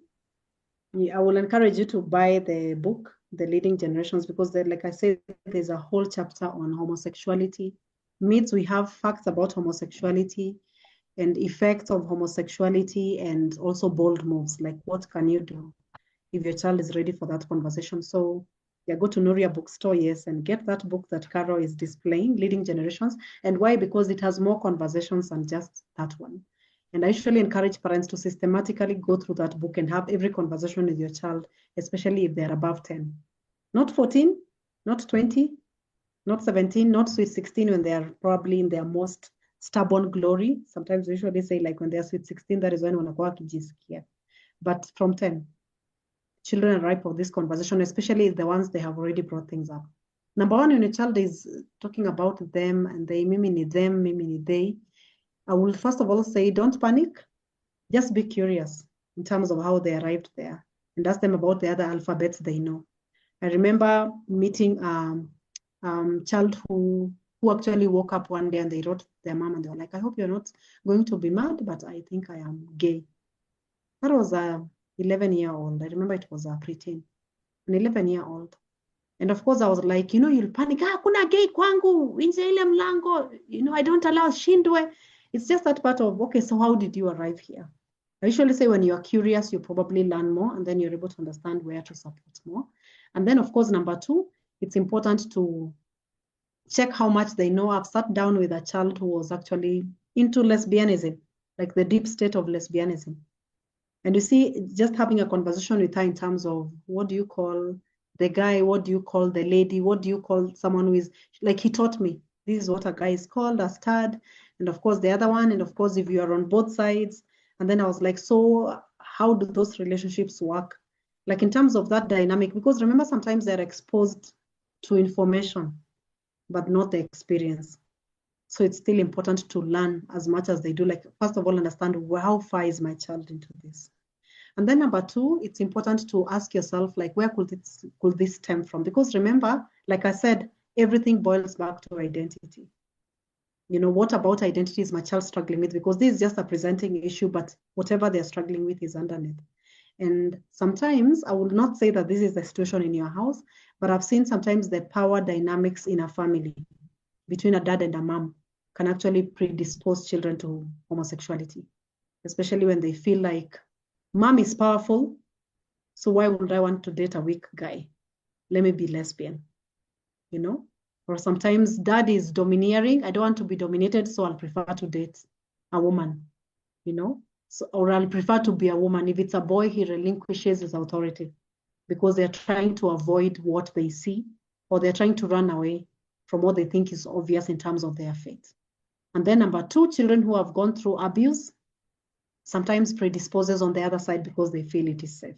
I will encourage you to buy the book, The Leading Generations, because like I said, there's a whole chapter on homosexuality. Myths, we have facts about homosexuality and effects of homosexuality, and also bold moves, like what can you do if your child is ready for that conversation. So yeah, go to Nuria bookstore, yes, and get that book that Carol is displaying, Leading Generations. And why? Because it has more conversations than just that one. And I usually encourage parents to systematically go through that book and have every conversation with your child, especially if they're above 10. Not 14, not 20, not 17, not sweet 16 when they are probably in their most stubborn glory. Sometimes we usually say like when they're sweet 16, that is when wanakuwa wakijisikia. But from 10, children are ripe for this conversation, especially the ones they have already brought things up. Number one, when a child is talking about them and they, mimi ni them, mimi ni they, I will first of all say, don't panic. Just be curious in terms of how they arrived there and ask them about the other alphabets they know. I remember meeting child who actually woke up one day and they wrote their mom and they were like, I hope you're not going to be mad, but I think I am gay. That was a 11-year-old. I remember it was a preteen, an 11-year-old. And of course I was like, you'll panic, kuna gay kwangu, nje ile mlango, I don't allow shindwe. It's just that part of, okay, so how did you arrive here? I usually say when you're curious, you probably learn more and then you're able to understand where to support more. And then of course, number two, it's important to check how much they know. I've sat down with a child who was actually into lesbianism, like the deep state of lesbianism. And you see, just having a conversation with her in terms of what do you call the guy, what do you call the lady, what do you call someone who is, like he taught me, this is what a guy is called, a stud, and of course the other one, and of course if you are on both sides. And then I was like, so how do those relationships work? Like in terms of that dynamic, because remember sometimes they're exposed to information, but not the experience. So it's still important to learn as much as they do. Like, first of all, understand how far is my child into this? And then number two, it's important to ask yourself, like, where could this stem from? Because remember, like I said, everything boils back to identity. What about identity is my child struggling with? Because this is just a presenting issue, but whatever they're struggling with is underneath. And sometimes, I would not say that this is the situation in your house, but I've seen sometimes the power dynamics in a family between a dad and a mom can actually predispose children to homosexuality, especially when they feel like mom is powerful, so why would I want to date a weak guy? Let me be lesbian, Or sometimes dad is domineering. I don't want to be dominated, so I'll prefer to date a woman, or I'll prefer to be a woman. If it's a boy, he relinquishes his authority because they're trying to avoid what they see, or they're trying to run away from what they think is obvious in terms of their fate. And then number two, children who have gone through abuse sometimes predisposes on the other side because they feel it is safe.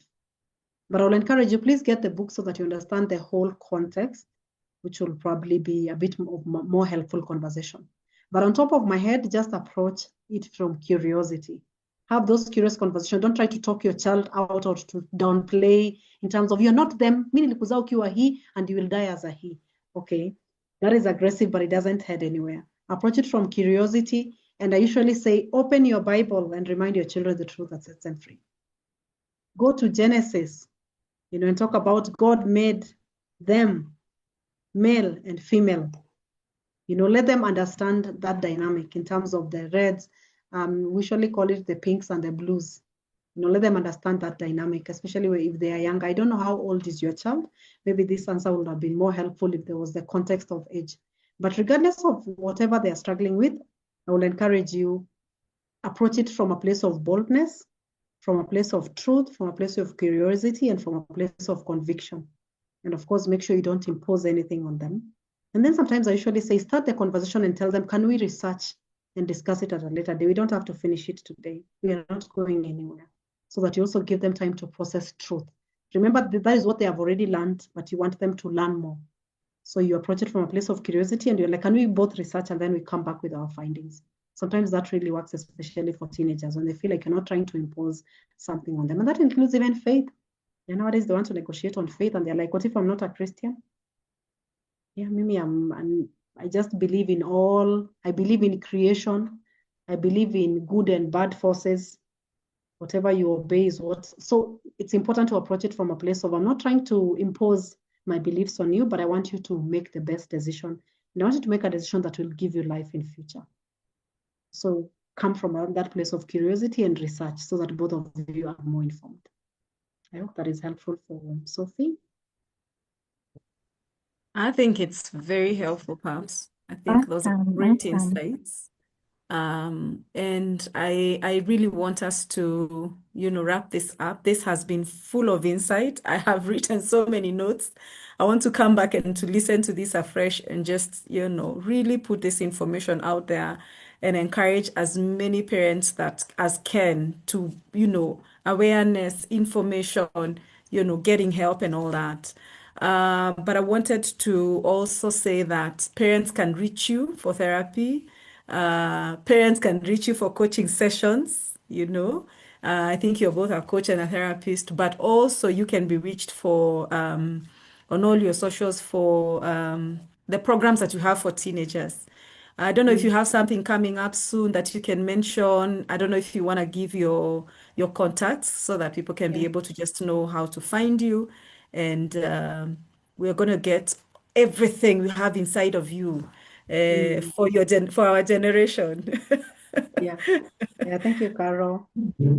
But I'll encourage you, please get the book so that you understand the whole context, which will probably be a bit of more helpful conversation. But on top of my head, just approach it from curiosity. Have those curious conversations. Don't try to talk your child out or to downplay in terms of, you're not them, mimi nilikuzaa ukiwa he, and you will die as a he. Okay, that is aggressive, but it doesn't head anywhere. Approach it from curiosity. And I usually say, open your Bible and remind your children the truth that sets them free. Go to Genesis, and talk about God made them male and female. Let them understand that dynamic in terms of the reds. We usually call it the pinks and the blues. let them understand that dynamic, especially if they are young. I don't know how old is your child. Maybe this answer would have been more helpful if there was the context of age. But regardless of whatever they are struggling with, I will encourage you, approach it from a place of boldness, from a place of truth, from a place of curiosity, and from a place of conviction. And of course, make sure you don't impose anything on them. And then sometimes I usually say, start the conversation and tell them, can we research and discuss it at a later day? We don't have to finish it today. We are not going anywhere. So that you also give them time to process truth. Remember, that is what they have already learned, but you want them to learn more. So you approach it from a place of curiosity and you're like, can we both research and then we come back with our findings? Sometimes that really works, especially for teenagers when they feel like you're not trying to impose something on them. And that includes even faith. Nowadays they want to negotiate on faith and they're like, what if I'm not a Christian? Yeah, maybe I just believe in all. I believe in creation. I believe in good and bad forces. Whatever you obey is what. So it's important to approach it from a place of, I'm not trying to impose my beliefs on you, but I want you to make the best decision. And I want you to make a decision that will give you life in future. So come from that place of curiosity and research so that both of you are more informed. I hope that is helpful for Sophie. I think it's very helpful, Pams. I think those are great insights. And I really want us to, wrap this up. This has been full of insight. I have written so many notes. I want to come back and to listen to this afresh and just, really put this information out there and encourage as many parents as can to, awareness, information, getting help and all that. But I wanted to also say that parents can reach you for therapy. Parents can reach you for coaching sessions, I think you're both a coach and a therapist, but also you can be reached for on all your socials for the programs that you have for teenagers. I don't know if you have something coming up soon that you can mention. I don't know if you want to give your contacts so that people can be able to just know how to find you. And we're going to get everything we have inside of you for our generation. Yeah, thank you, Carol.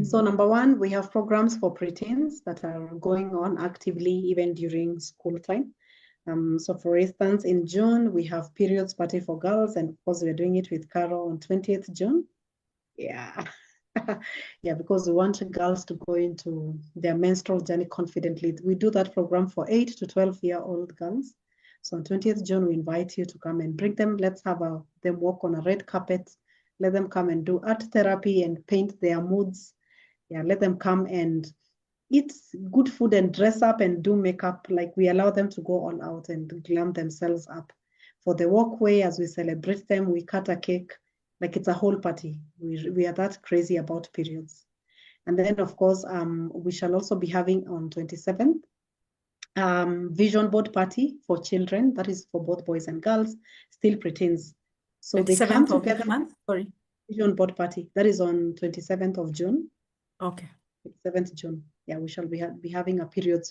So number one, we have programs for preteens that are going on actively even during school time. So for instance, in June, we have periods party for girls, and of course we're doing it with Carol on 20th June. Yeah. Yeah, because we want girls to go into their menstrual journey confidently. We do that program for 8 to 12-year-old girls. So on 20th June, we invite you to come and bring them. Let's have them walk on a red carpet. Let them come and do art therapy and paint their moods. Yeah, let them come and eat good food and dress up and do makeup. Like, we allow them to go all out and glam themselves up. For the walkway, as we celebrate them, we cut a cake. Like, it's a whole party. We are that crazy about periods. And then, of course, we shall also be having on 27th, vision board party for children. That is for both boys and girls, still preteens. So they come together. Sorry. Vision board party. That is on 27th of June. Okay. 7th June. Yeah, we shall be having a period.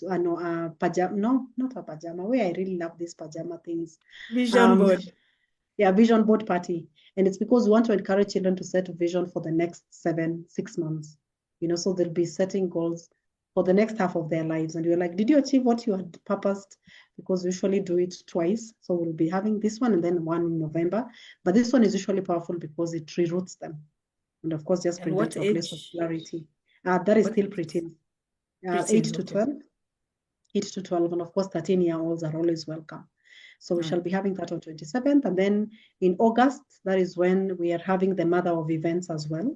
Pajama. No, not a pajama. I really love these pajama things. Vision board. Yeah, vision board party. And it's because we want to encourage children to set a vision for the next 6 months. So they'll be setting goals for the next half of their lives. And we're like, did you achieve what you had purposed? Because we usually do it twice. So we'll be having this one and then one in November. But this one is usually powerful because it reroutes them. And of course, just bring them to a place of clarity. That is still preteen. 8 to 12. 8 to 12. And of course, 13-year-olds are always welcome. So we shall be having that on 27th. And then in August, that is when we are having the mother of events as well.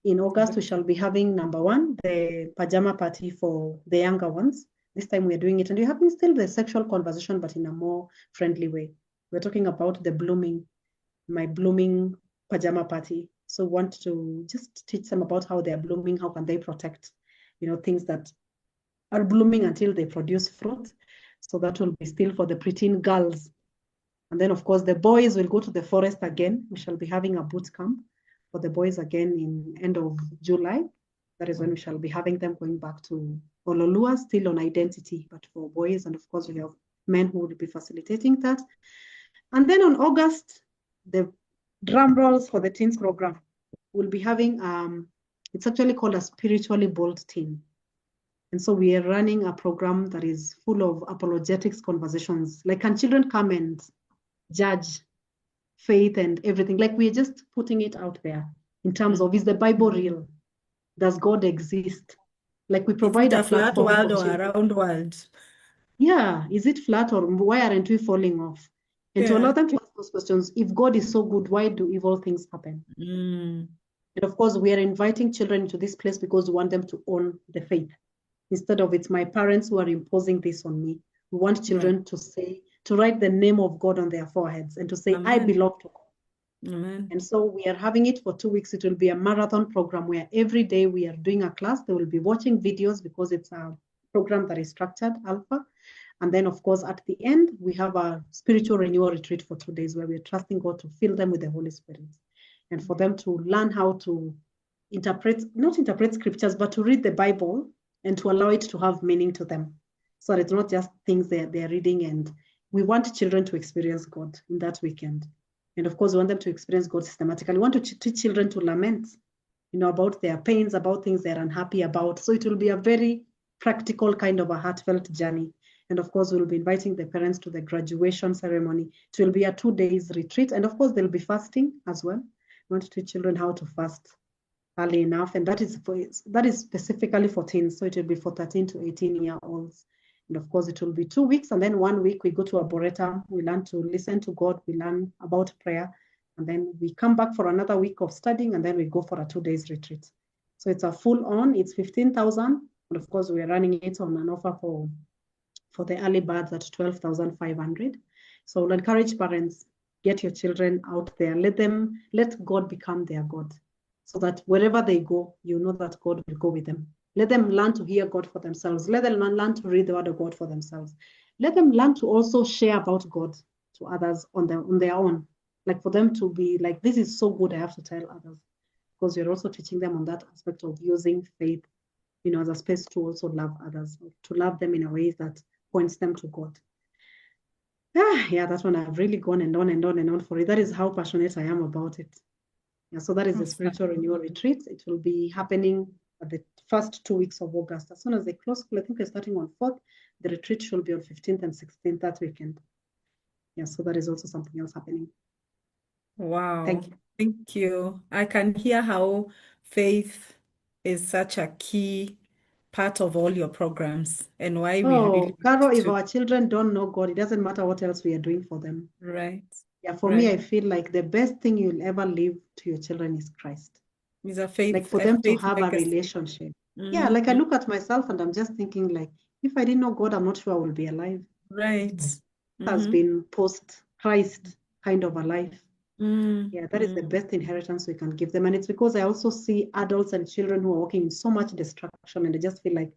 In August, we shall be having number one, the pajama party for the younger ones. This time we're doing it, and we're having still the sexual conversation, but in a more friendly way. We're talking about my blooming pajama party. So we want to just teach them about how they're blooming, how can they protect, things that are blooming until they produce fruit. So that will be still for the preteen girls. And then, of course, the boys will go to the forest again. We shall be having a boot camp for the boys again in end of July. That is when we shall be having them going back to Ololua, still on identity, but for boys. And of course, we have men who will be facilitating that. And then on August, the drum rolls for the teens program. We'll be having It's actually called a spiritually bold teen. And so we are running a program that is full of apologetics conversations. Like, can children come and judge faith and everything? Like, we're just putting it out there in terms of, is the Bible real? Does God exist? Like, we Is provide it a a flat platform world for or a children. round world? Yeah, is it flat, or why aren't we falling off? And to allow Yeah. them to ask those questions, if God is so good, why do evil things happen? Mm. And of course, we are inviting children into this place because we want them to own the faith. Instead of it's my parents who are imposing this on me. We want children to say, to write the name of God on their foreheads and to say, I Amen. belong to God. Amen. And so we are having it for 2 weeks. It will be a marathon program where every day we are doing a class. They will be watching videos because it's a program that is structured, Alpha. And then, of course, at the end, we have a spiritual renewal retreat for 2 days where we are trusting God to fill them with the Holy Spirit and for them to learn how to not interpret scriptures, but to read the Bible and to allow it to have meaning to them. So it's not just things they're reading. And we want children to experience God in that weekend. And of course, we want them to experience God systematically. We want to teach children to lament, about their pains, about things they're unhappy about. So it will be a very practical kind of a heartfelt journey. And of course, we'll be inviting the parents to the graduation ceremony. It will be a 2 days retreat. And of course, they'll be fasting as well. We want to teach children how to fast early enough. And that is specifically for teens. So it will be for 13 to 18-year-olds. And of course, it will be 2 weeks. And then 1 week, we go to Arboretum. We learn to listen to God. We learn about prayer. And then we come back for another week of studying. And then we go for a 2 days retreat. So it's a full on. It's 15,000. And of course, we are running it on an offer for the early birds at 12,500. So we'll encourage parents, get your children out there. Let God become their God. So that wherever they go, you know that God will go with them. Let them learn to hear God for themselves. Let them learn to read the word of God for themselves. Let them learn to also share about God to others on their own. Like, for them to be like, this is so good, I have to tell others. Because you're also teaching them on that aspect of using faith, as a space to also love others, to love them in a way that points them to God. Yeah, that one I've really gone and on and on and on for it. That is how passionate I am about it. Yeah, so that is the spiritual renewal retreat. It will be happening at the first 2 weeks of August. As soon as they close school, I think we're starting on 4th. The retreat should be on 15th and 16th that weekend. Yeah, so that is also something else happening. Wow. Thank you. Thank you. I can hear how faith is such a key part of all your programs and why we really Carol, want if to. our children don't know God, it doesn't matter what else we are doing for them. Right. Yeah, for me, I Right. feel like the best thing you'll ever leave to your children is Christ. It's a Like, faith, for a them to faith have a legacy. relationship. Yeah, like I look at myself and I'm just thinking, like, if I didn't know God, I'm not sure I will be alive. Right. It has been post-Christ kind of a life. Yeah, that is the Mm. best inheritance we can give them. And it's because I also see adults and children who are walking in so much destruction, and I just feel like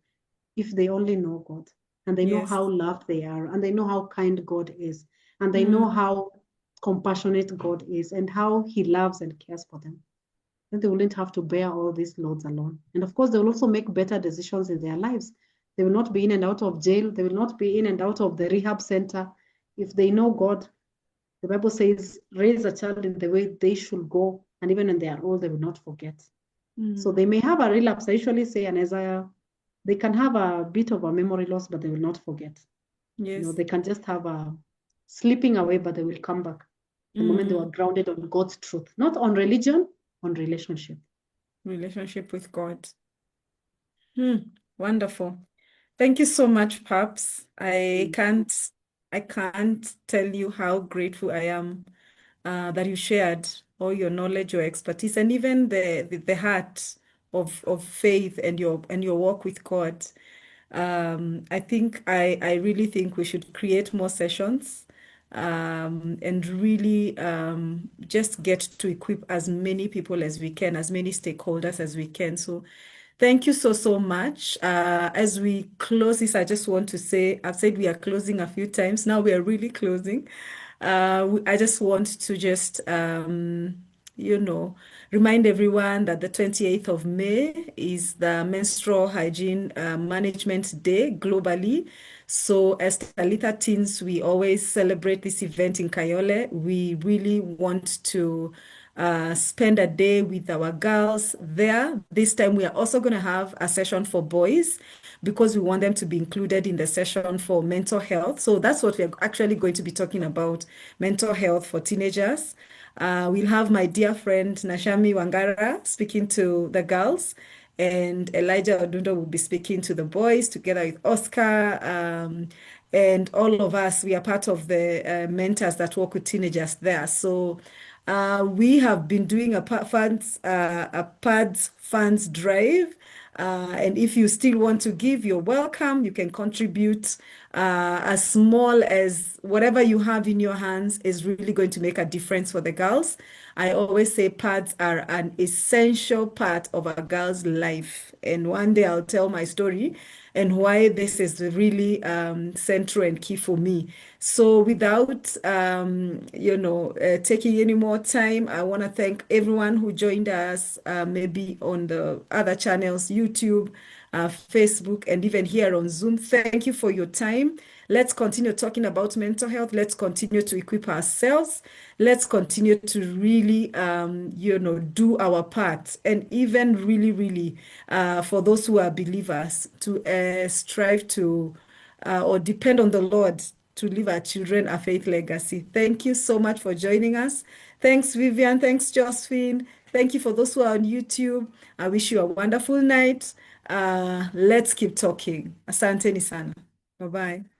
if they only know God, and they know Yes. how loved they are, and they know how kind God is, and they know how compassionate God is, and how He loves and cares for them, then they wouldn't have to bear all these loads alone. And of course, they will also make better decisions in their lives. They will not be in and out of jail. They will not be in and out of the rehab center. If they know God, the Bible says, raise a child in the way they should go, and even when they are old, they will not forget. So they may have a relapse. I usually say in Isaiah, they can have a bit of a memory loss, but they will not forget. Yes. They can just have a slipping away, but they will come back the moment they were grounded on God's truth, not on religion, on relationship. Relationship with God. Wonderful. Thank you so much, Paps. I can't tell you how grateful I am that you shared all your knowledge, your expertise, and even the heart of faith and your walk with God. I really think we should create more sessions and really just get to equip as many people as we can, as many stakeholders as we can. So thank you so much. As we close this, I just want to say, I've said we are closing a few times. Now we are really closing. I just want to remind everyone that the 28th of May is the Menstrual Hygiene Management Day globally. So as Talitha Teens, we always celebrate this event in Kayole. We really want to spend a day with our girls there. This time we are also going to have a session for boys because we want them to be included in the session for mental health. So that's what we're actually going to be talking about, mental health for teenagers. We'll have my dear friend Nashami Wangara speaking to the girls, and Elijah Odundo will be speaking to the boys together with Oscar. And all of us, we are part of the mentors that work with teenagers there. So we have been doing a PADS funds drive. And if you still want to give, you're welcome. You can contribute as small as whatever you have in your hands is really going to make a difference for the girls. I always say pads are an essential part of a girl's life. And one day I'll tell my story and why this is really central and key for me. So without, taking any more time, I want to thank everyone who joined us, maybe on the other channels, YouTube, Facebook, and even here on Zoom. Thank you for your time. Let's continue talking about mental health. Let's continue to equip ourselves. Let's continue to really, do our part. And even really, for those who are believers, to strive to or depend on the Lord to leave our children a faith legacy. Thank you so much for joining us. Thanks, Vivian. Thanks, Josephine. Thank you for those who are on YouTube. I wish you a wonderful night. Let's keep talking. Asanteni sana. Bye-bye.